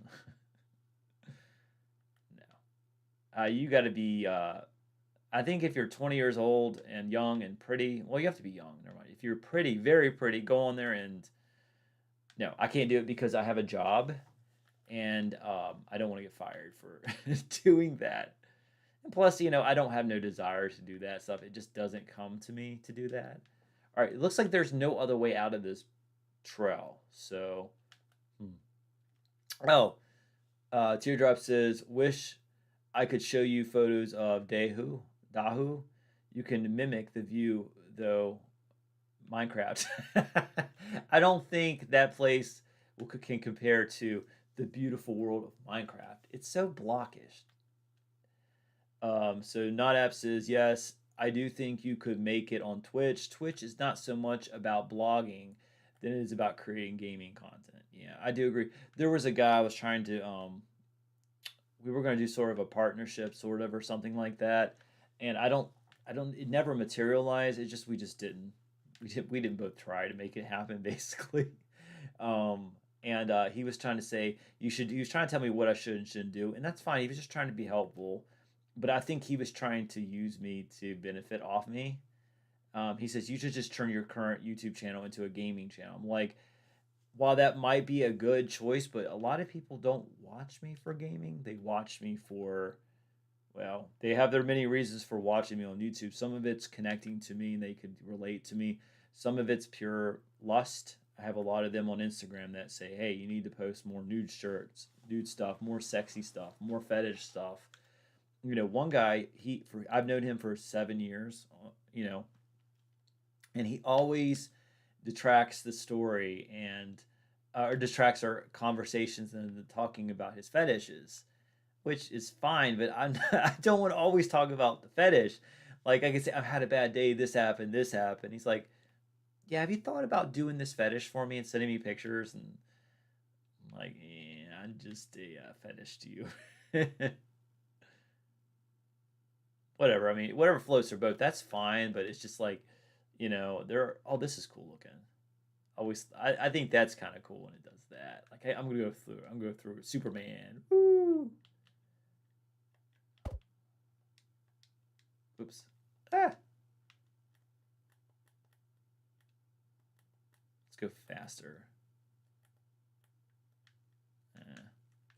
No. You got to be. I think if you're 20 years old and young and pretty, well, you have to be young. Never mind. If you're pretty, very pretty, go on there and. No, I can't do it because I have a job, and I don't want to get fired for doing that. And plus, I don't have no desire to do that stuff. It just doesn't come to me to do that. All right, it looks like there's no other way out of this trail. So, oh, Teardrop says, "Wish I could show you photos of Dahu. You can mimic the view, though. Minecraft. I don't think that place can compare to the beautiful world of Minecraft. It's so blockish. So not app says yes. I do think you could make it on Twitch. Twitch is not so much about blogging than it is about creating gaming content. Yeah, I do agree. There was a guy I was trying to we were going to do sort of a partnership sort of or something like that, and I don't it never materialized. We just didn't. We didn't both try to make it happen basically. Um and he was trying to say he was trying to tell me what I should and shouldn't do, and that's fine. He was just trying to be helpful, but I think he was trying to use me to benefit off me. He says you should just turn your current YouTube channel into a gaming channel. I'm like, while that might be a good choice, but a lot of people don't watch me for gaming. They watch me for, well, they have their many reasons for watching me on YouTube. Some of it's connecting to me and they could relate to me. Some of it's pure lust. I have a lot of them on Instagram that say, "Hey, you need to post more nude shirts, nude stuff, more sexy stuff, more fetish stuff." One guy, I've known him for 7 years, and he always detracts the story and or distracts our conversations and talking about his fetishes, which is fine. But I don't want to always talk about the fetish. Like I can say, I've had a bad day. This happened. This happened. He's like, yeah. Have you thought about doing this fetish for me and sending me pictures? And I'm like, yeah, I'm just a fetish to you. Whatever. I mean, whatever floats their boat. That's fine. But it's just like, they're, oh, this is cool looking. I think that's kind of cool when it does that. Like, hey, I'm gonna go through Superman. Woo! Oops. Ah. Let's go faster.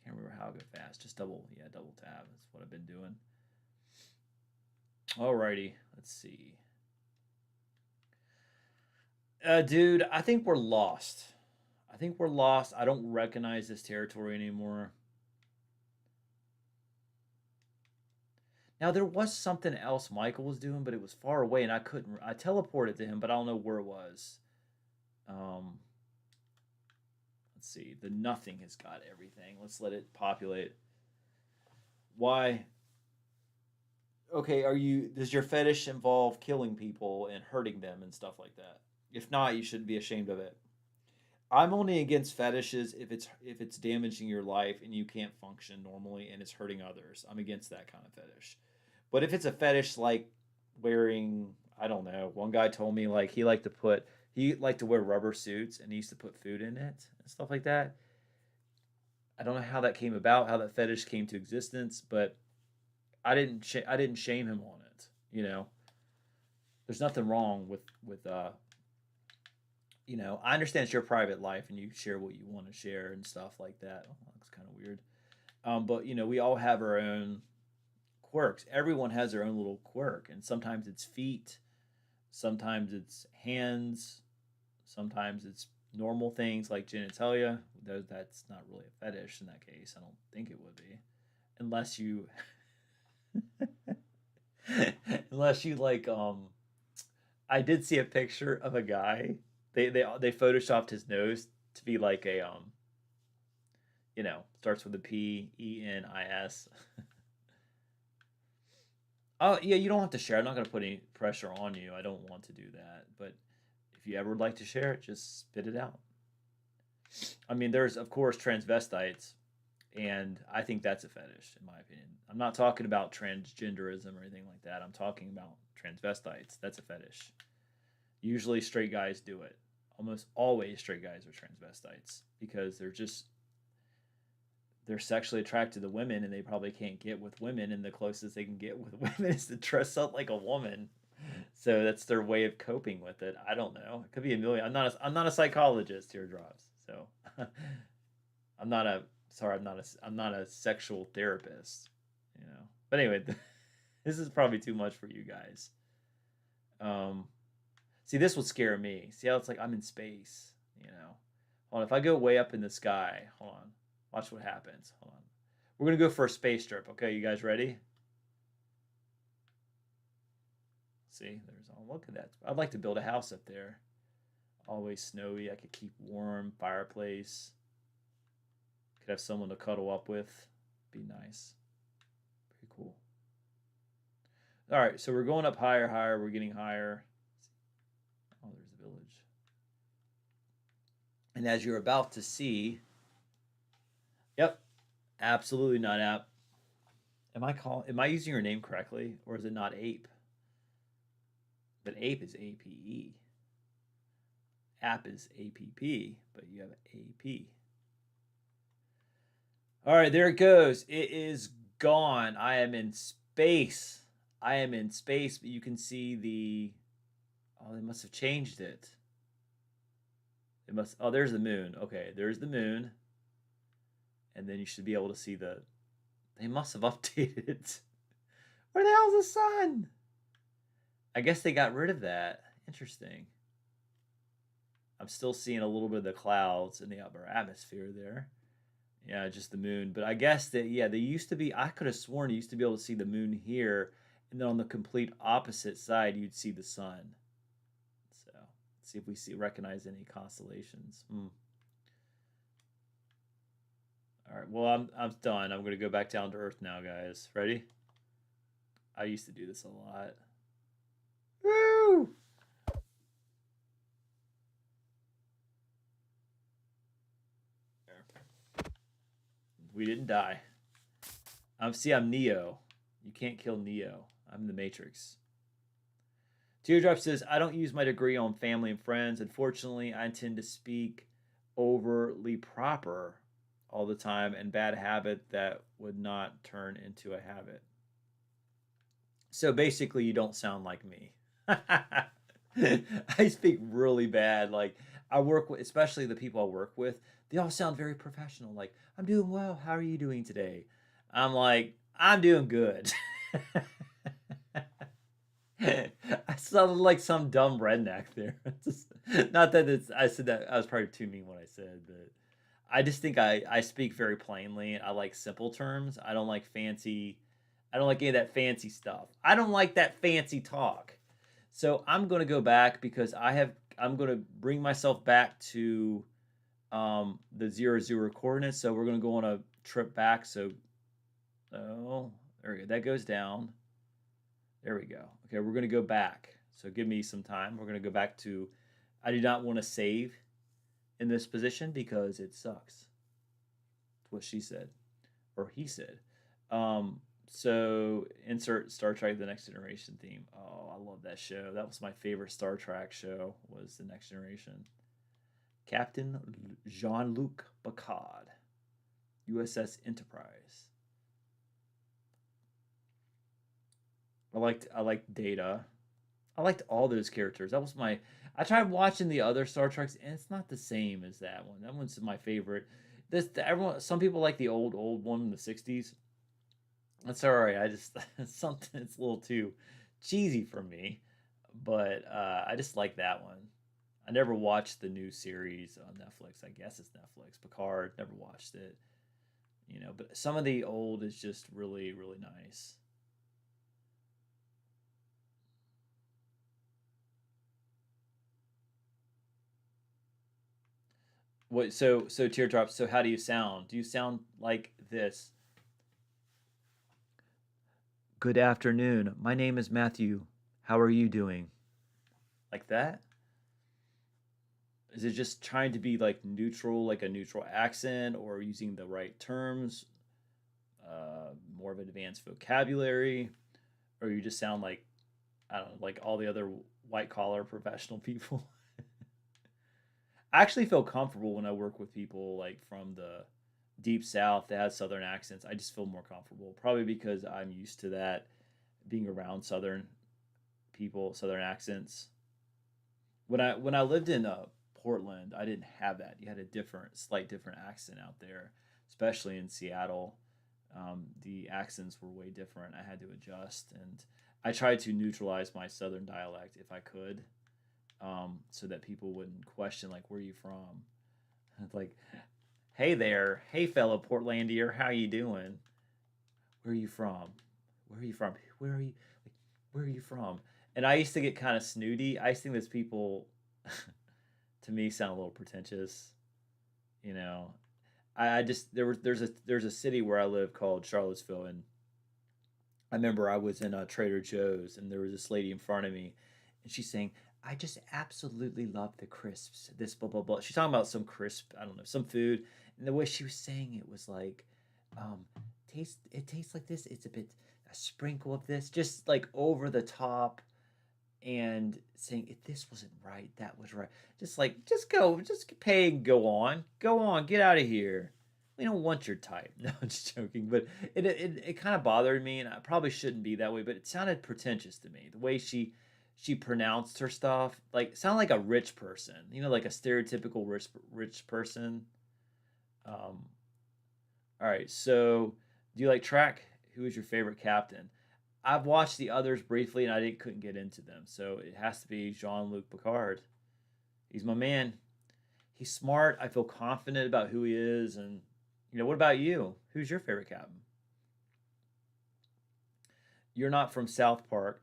Can't remember how to go fast. Just double tab. That's what I've been doing. Alrighty, let's see. Dude, I think we're lost. I think we're lost. I don't recognize this territory anymore. Now there was something else Michael was doing, but it was far away, and I couldn't. I teleported to him, but I don't know where it was. Um, let's see. The nothing has got everything. Let's let it populate. Why? Okay, does your fetish involve killing people and hurting them and stuff like that? If not, you shouldn't be ashamed of it. I'm only against fetishes if it's damaging your life and you can't function normally and it's hurting others. I'm against that kind of fetish. But if it's a fetish like wearing, I don't know, one guy told me like he liked to wear rubber suits and he used to put food in it and stuff like that. I don't know how that came about, how that fetish came to existence, but I didn't shame him on it. There's nothing wrong with I understand it's your private life and you share what you want to share and stuff like that. Oh, that looks kind of weird. But we all have our own quirks. Everyone has their own little quirk, and sometimes it's feet, sometimes it's hands, sometimes it's normal things like genitalia. Though that's not really a fetish in that case. I don't think it would be, unless you, unless you like. I did see a picture of a guy. They photoshopped his nose to be like a starts with a Penis. Oh yeah, you don't have to share. I'm not gonna put any pressure on you. I don't want to do that. But if you ever would like to share it, just spit it out. I mean, there's of course transvestites, and I think that's a fetish in my opinion. I'm not talking about transgenderism or anything like that. I'm talking about transvestites. That's a fetish. Usually straight guys do it. Almost always straight guys are transvestites because they're sexually attracted to women and they probably can't get with women, and the closest they can get with women is to dress up like a woman. So that's their way of coping with it. I don't know. It could be a million. I'm not a psychologist, teardrops. So I'm not a sorry, I'm not a sexual therapist. But anyway, this is probably too much for you guys. Um See, this would scare me. See how it's like I'm in space. Hold on, if I go way up in the sky, hold on. Watch what happens. Hold on. We're gonna go for a space trip. Okay, you guys ready? See, there's all. Look at that. I'd like to build a house up there. Always snowy. I could keep warm. Fireplace. Could have someone to cuddle up with. Be nice. Pretty cool. All right, so we're going up higher, higher. We're getting higher. Oh, there's a village. And as you're about to see, yep, absolutely not app. Am I using your name correctly, or is it not ape? But ape is APE. App is APP, but you have AP. All right, there it goes. It is gone. I am in space. I am in space, but you can see the. Oh, they must have changed it. It must. Oh, there's the moon. Okay, there's the moon. And then you should be able to see the. They must have updated. Where the hell's the sun? I guess they got rid of that. Interesting. I'm still seeing a little bit of the clouds in the upper atmosphere there. Yeah, just the moon. But I guess that, yeah, they used to be, I could have sworn you used to be able to see the moon here. And then on the complete opposite side, you'd see the sun. So let's see if we recognize any constellations. All right, well, I'm done. I'm going to go back down to Earth now, guys. Ready? I used to do this a lot. Woo! We didn't die. See, I'm Neo. You can't kill Neo. I'm the Matrix. Teardrop says, I don't use my degree on family and friends. Unfortunately, I tend to speak overly proper all the time, and bad habit that would not turn into a habit. So basically, you don't sound like me. I speak really bad. Like, I work with, especially the people I work with, they all sound very professional. Like, I'm doing well. How are you doing today? I'm like, I'm doing good. I sounded like some dumb redneck there. Not that it's, I said that, I was probably too mean what I said, but I just think I speak very plainly. I like simple terms. I don't like fancy, I don't like any of that fancy stuff. I don't like that fancy talk. So I'm going to go back because I'm going to bring myself back to the 0, 0 coordinates. So we're going to go on a trip back. So, oh, there we go. That goes down. There we go. Okay, we're going to go back. So give me some time. We're going to go back to, I do not want to save in this position because it sucks. That's what she said, or he said. So insert Star Trek: The Next Generation theme. Oh, I love that show. That was my favorite Star Trek show. Was The Next Generation. Captain Jean-Luc Picard, USS Enterprise. I liked Data. I liked all those characters. That was my. I tried watching the other Star Treks, and it's not the same as that one. That one's my favorite. Everyone. Some people like the old one in the '60s. That's all right. I just something. It's a little too cheesy for me, but I just like that one. I never watched the new series on Netflix. I guess it's Netflix. Picard. Never watched it. But some of the old is just really, really nice. What? So teardrops. So how do you sound? Do you sound like this? Good afternoon. My name is Matthew. How are you doing? Like that? Is it just trying to be like neutral, like a neutral accent, or using the right terms, more of an advanced vocabulary, or you just sound like, I don't know, like all the other white collar professional people? I actually feel comfortable when I work with people like from the deep south that has southern accents. I just feel more comfortable, probably because I'm used to that, being around southern people, southern accents. When I lived in Portland, I didn't have that. You had a slight different accent out there, especially in Seattle. The accents were way different. I had to adjust, and I tried to neutralize my southern dialect if I could, so that people wouldn't question like, "Where are you from?" Like, "Hey there, hey fellow Portlandier, how you doing? Where are you from? Where are you from? Where are you? Like, where are you from?" And I used to get kind of snooty. I used to think those people, to me, sound a little pretentious. You know, I just there's a city where I live called Charlottesville, and I remember I was in a Trader Joe's, and there was this lady in front of me, and she's saying, "I just absolutely love the crisps. This blah blah blah." She's talking about some crisp, I don't know, some food, and the way she was saying it was like, um, "Taste it tastes like this. It's a sprinkle of this, just like over the top." And saying if this wasn't right, that was right. Just like, just go, just pay and go on, get out of here. We don't want your type. No, I'm just joking. But it kind of bothered me, and I probably shouldn't be that way. But it sounded pretentious to me. The way she pronounced her stuff, like sounded like a rich person. You know, like a stereotypical rich person. Um, all right. So, do you like track? Who is your favorite captain? I've watched the others briefly and I didn't couldn't get into them. So it has to be Jean-Luc Picard. He's my man. He's smart. I feel confident about who he is. And what about you? Who's your favorite captain? You're not from South Park.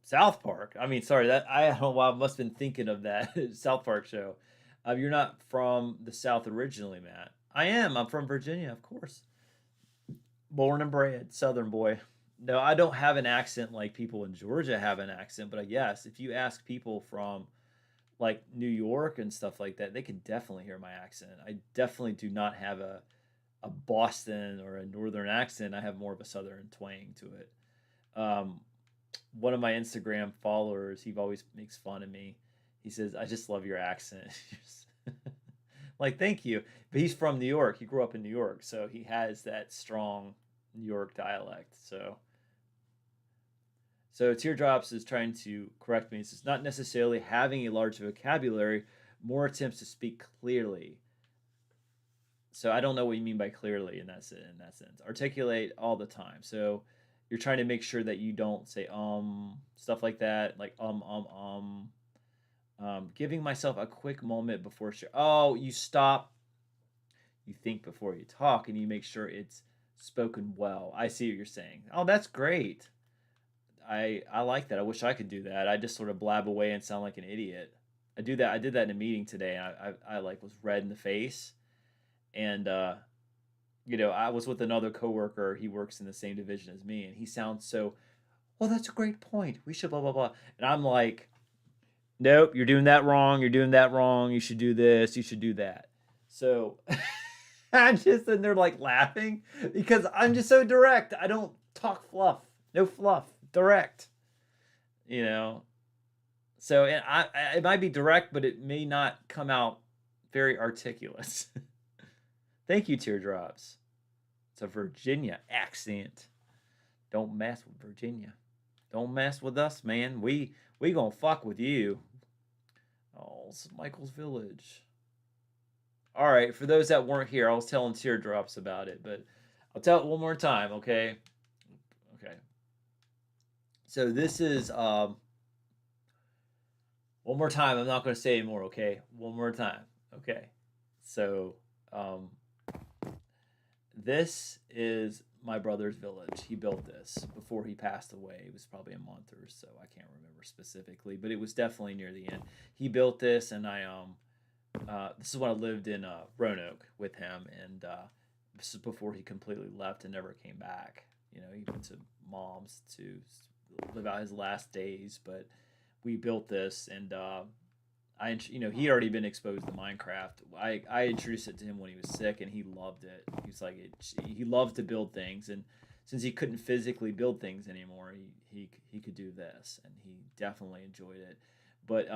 South Park. I mean, sorry, that I don't know why I must have been thinking of that South Park show. You're not from the South originally, Matt. I am. I'm from Virginia, of course. Born and bred, Southern boy. No, I don't have an accent like people in Georgia have an accent, but yes, if you ask people from like New York and stuff like that, they can definitely hear my accent. I definitely do not have a Boston or a Northern accent. I have more of a Southern twang to it. Um, One of my Instagram followers, he always makes fun of me. He says, "I just love your accent." Like, thank you. But he's from New York. He grew up in New York, so he has that strong New York dialect. So Teardrops is trying to correct me. It's not necessarily having a large vocabulary, more attempts to speak clearly. So I don't know what you mean by clearly in that sense. Articulate all the time. So you're trying to make sure that you don't say stuff like that, like giving myself a quick moment before sure. Oh, you stop, you think before you talk, and you make sure it's spoken well. I see what you're saying. Oh, that's great. I like that. I wish I could do that. I just sort of blab away and sound like an idiot. I do that. I did that in a meeting today. And I like was red in the face, and I was with another coworker. He works in the same division as me, and he sounds so. Well, that's a great point. We should blah blah blah. And I'm like, nope, you're doing that wrong. You're doing that wrong. You should do this. You should do that. So I'm just sitting there like laughing because I'm just so direct. I don't talk fluff. No fluff. Direct. You know. So and it might be direct, but it may not come out very articulate. Thank you, Teardrops. It's a Virginia accent. Don't mess with Virginia. Don't mess with us, man. We gonna fuck with you. Oh, it's Michael's Village. All right, for those that weren't here, I was telling Teardrops about it, but I'll tell it one more time, okay? Okay. So this is one more time. I'm not going to say anymore, okay? One more time. Okay. So um this is my brother's village. He built this before he passed away. It was probably a month or so. I can't remember specifically, but it was definitely near the end. He built this, and this is when I lived in Roanoke with him, and this is before he completely left and never came back. He went to mom's to live out his last days, but we built this, and he had already been exposed to Minecraft. I introduced it to him when he was sick, and he loved it. He's like, he loved to build things, and since he couldn't physically build things anymore, he could do this, and he definitely enjoyed it. But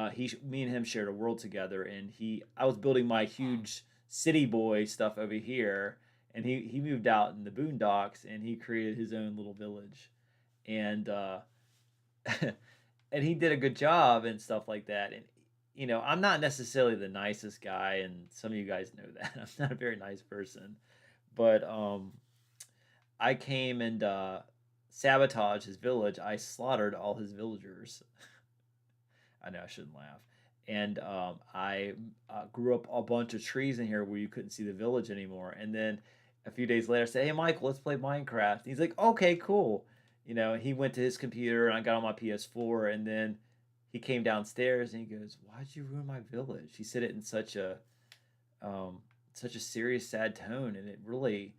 me and him shared a world together, and I was building my huge city boy stuff over here, and he moved out in the boondocks, and he created his own little village, and and he did a good job and stuff like that. And I'm not necessarily the nicest guy, and some of you guys know that. I'm not a very nice person, but I came and sabotaged his village. I slaughtered all his villagers. I know I shouldn't laugh. And I grew up a bunch of trees in here where you couldn't see the village anymore. And then a few days later, I said, "Hey, Michael, let's play Minecraft." And he's like, "Okay, cool." He went to his computer and I got on my PS4, and then he came downstairs and he goes, "Why'd you ruin my village?" He said it in um, such a serious, sad tone, and it really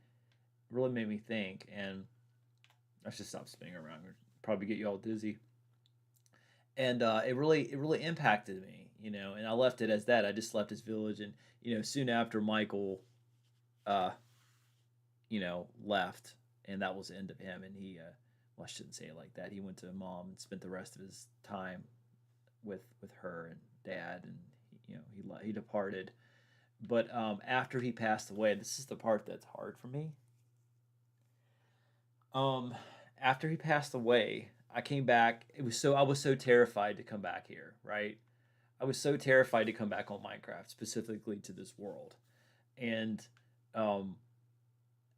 made me think. And I should stop spinning around, or probably get you all dizzy. And it really impacted me, And I left it as that. I just left his village, and soon after Michael, uh, left, and that was the end of him. And well, I shouldn't say it like that. He went to mom and spent the rest of his time with her and dad, and he departed. But after he passed away, this is the part that's hard for me. Um, After he passed away, I came back. I was so terrified to come back here, right? I was so terrified to come back on Minecraft, specifically to this world. And um,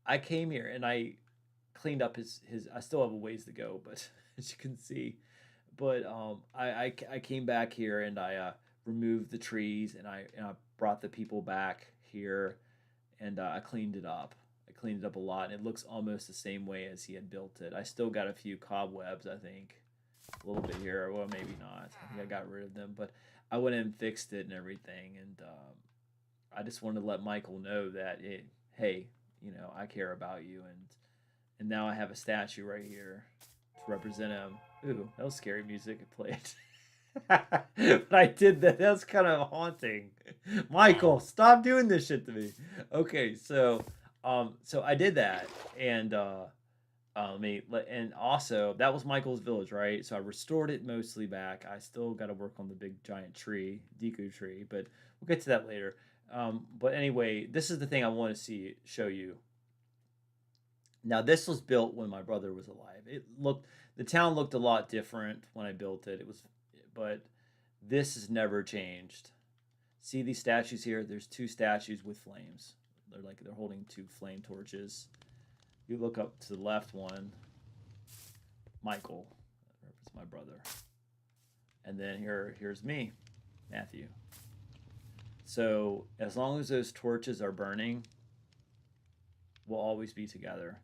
I came here and I cleaned up his. I still have a ways to go, but as you can see, but I came back here and I removed the trees, and I brought the people back here, and I cleaned it up. I cleaned it up a lot, and it looks almost the same way as he had built it. I still got a few cobwebs, I think, a little bit here. Well, maybe not. I think I got rid of them, but I went and fixed it and everything. And I just wanted to let Michael know that, hey, I care about you, and now I have a statue right here to represent him. Ooh, that was scary music it played. But I did that. That's kind of haunting. Michael, stop doing this shit to me. Okay, so I did that, and and also that was Michael's village, right? So I restored it mostly back. I still got to work on the big giant tree, Deku tree, but we'll get to that later. But anyway, this is the thing I want to show you. Now, this was built when my brother was alive. The town looked a lot different when I built it. But this has never changed. See these statues here? There's two statues with flames. They're holding two flame torches. You look up to the left one, Michael, that's my brother, and then here's me, Matthew. So as long as those torches are burning, we'll always be together.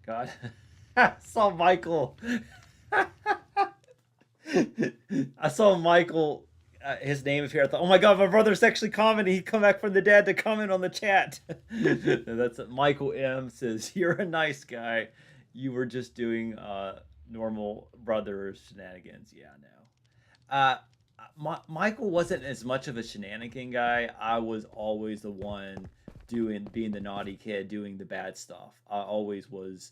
God, I saw Michael. I saw Michael, his name appear. I thought, oh my god, my brother's actually commenting. He come back from the dead to comment on the chat. That's it. Michael M says, "You're a nice guy. You were just doing normal brother shenanigans." Yeah, no. Michael wasn't as much of a shenanigan guy. I was always the one being the naughty kid, doing the bad stuff. I always was,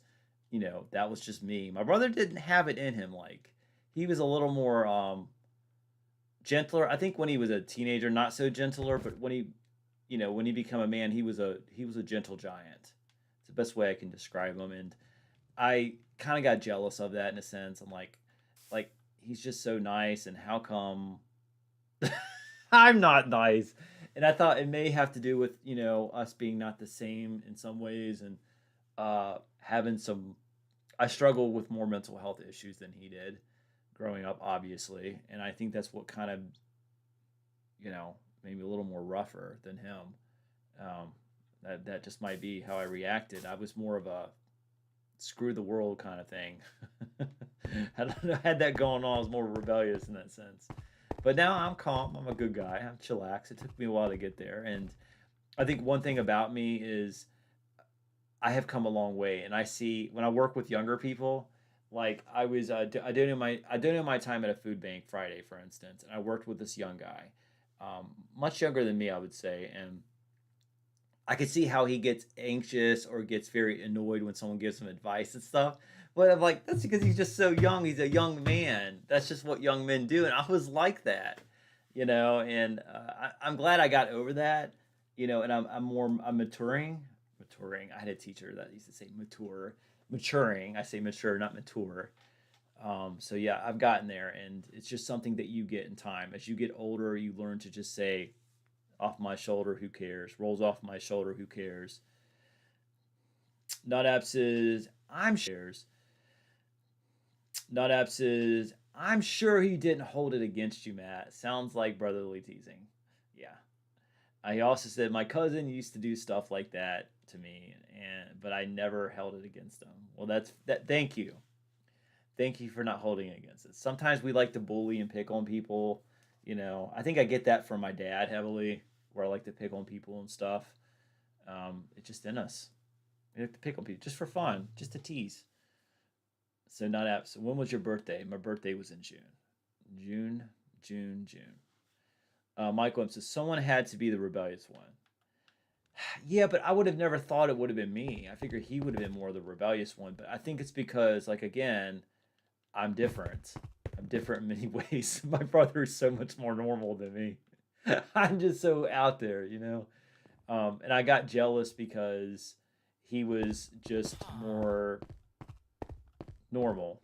that was just me. My brother didn't have it in him. Like, he was a little more gentler. I think when he was a teenager, not so gentler, but when he became a man, he was a gentle giant. It's the best way I can describe him, and I kind of got jealous of that in a sense. I'm like he's just so nice, and how come I'm not nice? And I thought it may have to do with us being not the same in some ways, and having some. I struggle with more mental health issues than he did growing up, obviously, and I think that's what kind of maybe a little more rougher than him. Um, that just might be how I reacted. I was more of a screw the world kind of thing. I don't know, had that going on. I was more rebellious in that sense. But now I'm calm. I'm a good guy. I'm chillax. It took me a while to get there, and I think one thing about me is I have come a long way, and I see when I work with younger people. Like I donated my time at a food bank Friday, for instance, and I worked with this young guy, much younger than me, I would say, and I could see how he gets anxious or gets very annoyed when someone gives him advice and stuff. But I'm like, that's because he's just so young. He's a young man. That's just what young men do, and I was like that, And I'm glad I got over that, And I'm maturing. Maturing. I had a teacher that used to say mature, maturing. I say mature, not mature. So yeah, I've gotten there, and it's just something that you get in time. As you get older, you learn to just say, "Off my shoulder, who cares?" Rolls off my shoulder, who cares? Not says, "I'm shares." Not says, "I'm sure he didn't hold it against you, Matt." Sounds like brotherly teasing. Yeah. I also said my cousin used to do stuff like that to me, but I never held it against them. Well, that's that. Thank you, thank you for not holding it against us. Sometimes we like to bully and pick on people. You know, I think I get that from my dad heavily, where I like to pick on people and stuff. It's just in us. We like to pick on people just for fun, just to tease. So not apps. So when was your birthday? My birthday was in June. June, June. Michael M says someone had to be the rebellious one. Yeah, but I would have never thought it would have been me. I figured he would have been more the rebellious one. But I think it's because, like, again, I'm different. I'm different in many ways. My brother is so much more normal than me. I'm just so out there, you know. And I got jealous because he was just more normal.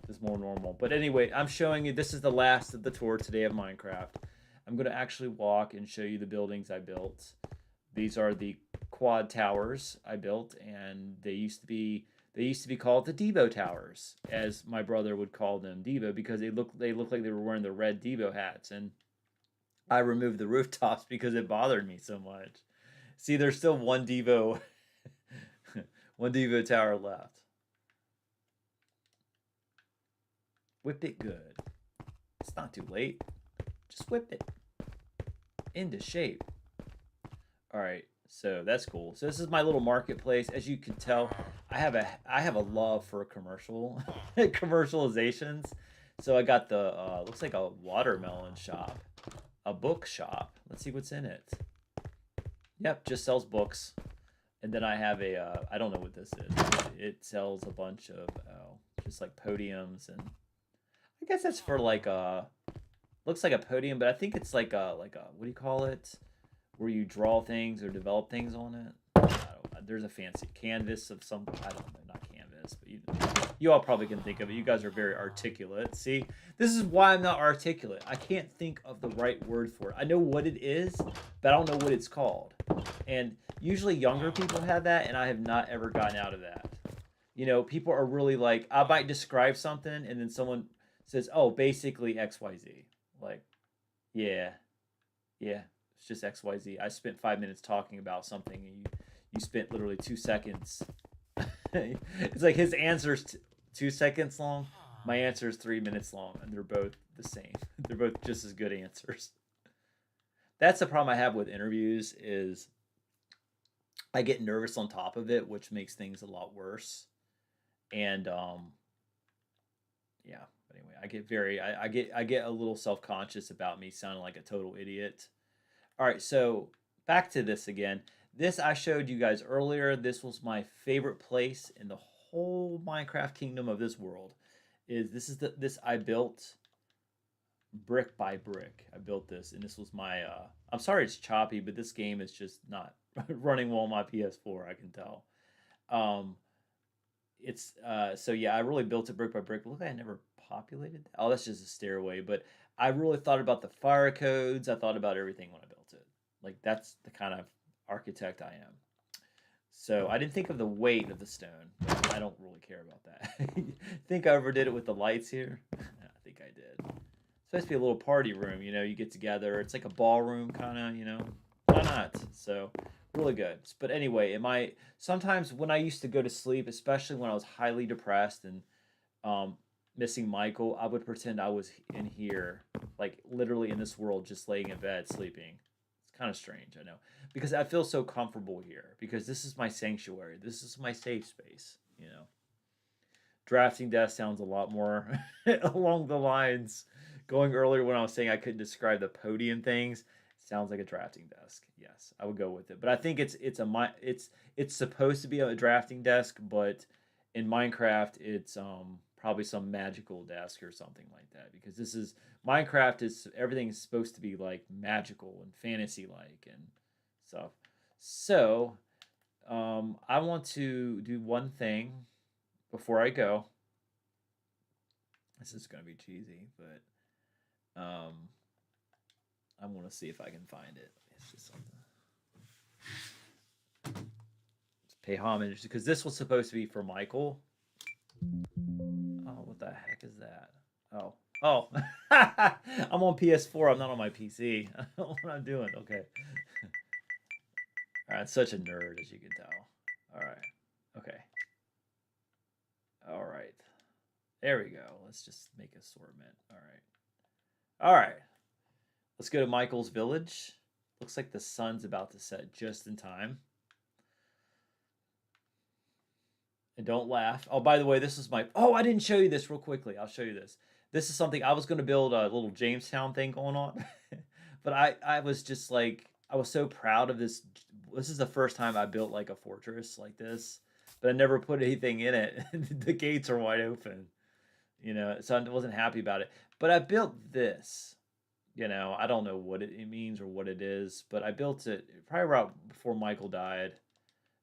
Just more normal. But anyway, I'm showing you. This is the last of the tour today of Minecraft. I'm going to actually walk and show you the buildings I built. These are the quad towers I built, and they used to be called the Devo Towers, as my brother would call them Devo, because they look like they were wearing the red Devo hats, and I removed the rooftops because it bothered me so much. See, there's still one Devo one Devo tower left. Whip it good. It's not too late. Just whip it into shape. All right, so that's cool. So this is my little marketplace. As you can tell, I have a love for commercial commercializations. So I got the looks like a watermelon shop, a book shop. Let's see what's in it. Yep, just sells books. And then I have a I don't know what this is. It sells a bunch of just like podiums, and I guess that's for like looks like a podium, but I think it's like a what do you call it? Where you draw things or develop things on it. There's a fancy canvas of some. I don't know, not canvas, but you all probably can think of it. You guys are very articulate. See, this is why I'm not articulate. I can't think of the right word for it. I know what it is, but I don't know what it's called. And usually younger people have that, and I have not ever gotten out of that. You know, people are really like, I might describe something, and then someone says, "Oh, basically X, Y, Z." Like, yeah, yeah, it's just X, Y, Z. I spent 5 minutes talking about something, and you spent literally 2 seconds. It's like his answer's 2 seconds long. My answer is 3 minutes long, and they're both the same. They're both just as good answers. That's the problem I have with interviews is I get nervous on top of it, which makes things a lot worse. And yeah. But anyway, I get a little self conscious about me sounding like a total idiot. All right, so back to this again. This I showed you guys earlier. This was my favorite place in the whole Minecraft kingdom of this world. This I built brick by brick. I built this, and this was my. I'm sorry it's choppy, but this game is just not running well on my PS4. I can tell. Um, it's so yeah, I really built it brick by brick. Look, I never populated that. Oh, that's just a stairway, but I really thought about the fire codes. I thought about everything when I built it. Like that's the kind of architect I am. So I didn't think of the weight of the stone, but I don't really care about that. Think I overdid it with the lights here? I think I did. It's supposed to be a little party room, you know, you get together. It's like a ballroom kind of, you know. Why not? So really good. But anyway, sometimes when I used to go to sleep, especially when I was highly depressed and missing Michael, I would pretend I was in here, like literally in this world, just laying in bed sleeping. It's kind of strange, I know, because I feel so comfortable here because this is my sanctuary. This is my safe space, you know. Drafting desk sounds a lot more along the lines going earlier when I was saying I couldn't describe the podium things. Sounds like a drafting desk. Yes, I would go with it. But I think it's supposed to be a drafting desk, but in Minecraft it's probably some magical desk or something like that because this is Minecraft is everything is supposed to be like magical and fantasy like and stuff. So, I want to do one thing before I go. This is going to be cheesy, but I want to see if I can find it. It's just something. Let's pay homage because this was supposed to be for Michael. Oh, what the heck is that? Oh, I'm on PS4. I'm not on my PC. I don't know what I'm doing. Okay. All right. Such a nerd, as you can tell. All right. Okay. All right. There we go. Let's just make assortment. All right. All right. Let's go to Michael's village. Looks like the sun's about to set just in time. And don't laugh. Oh, by the way, this is my... Oh, I didn't show you this real quickly. I'll show you this. This is something... I was going to build a little Jamestown thing going on. But I was just like... I was so proud of this. This is the first time I built like a fortress like this. But I never put anything in it. The gates are wide open. You know, so I wasn't happy about it. But I built this. You know, I don't know what it means or what it is. But I built it probably right before Michael died.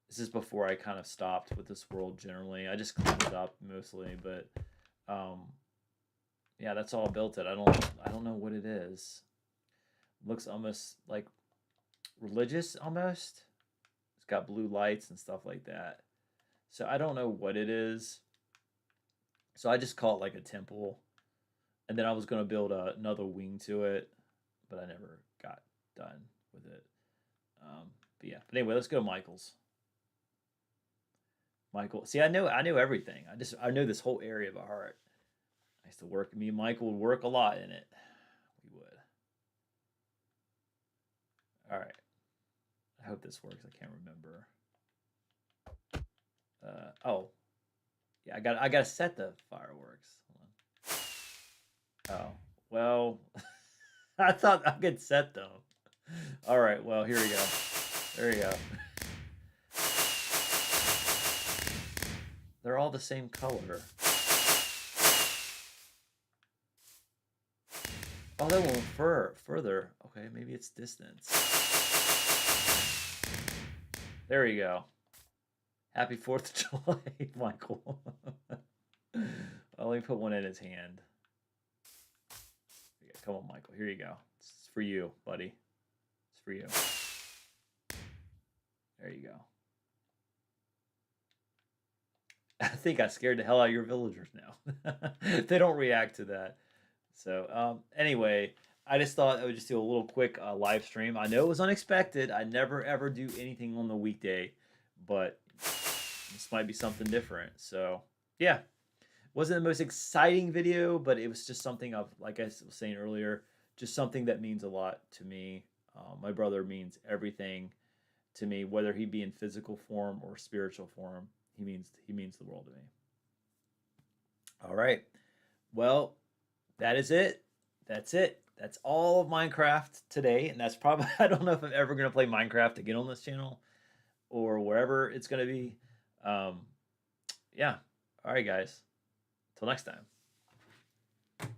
This is before I kind of stopped with this world generally. I just cleaned it up mostly, but yeah, that's all I built it. I don't know what it is. Looks almost like religious almost. It's got blue lights and stuff like that. So I don't know what it is. So I just call it like a temple. And then I was going to build another wing to it, but I never got done with it. But yeah, but anyway, let's go to Michael's. Michael. See, I know everything. I know this whole area by heart. I used to work. Me and Michael would work a lot in it. We would. All right. I hope this works. I can't remember. Oh, yeah. I got to set the fireworks. Hold on. Oh, well. I thought I could set them. All right. Well, here we go. There we go. They're all the same color. Oh, that won't further. Okay, maybe it's distance. There you go. Happy 4th of July, Michael. Well, let me put one in his hand. Come on, Michael. Here you go. It's for you, buddy. It's for you. There you go. I think I scared the hell out of your villagers now. They don't react to that. So anyway, I just thought I would just do a little quick live stream. I know it was unexpected. I never ever do anything on the weekday, but this might be something different. So yeah, wasn't the most exciting video, but it was just something of, like I was saying earlier, just something that means a lot to me. My brother means everything to me, whether he be in physical form or spiritual form. He means the world to me. All right. Well, that is it. That's it. That's all of Minecraft today. And that's probably, I don't know if I'm ever going to play Minecraft again on this channel or wherever it's going to be. Yeah. All right, guys. Till next time.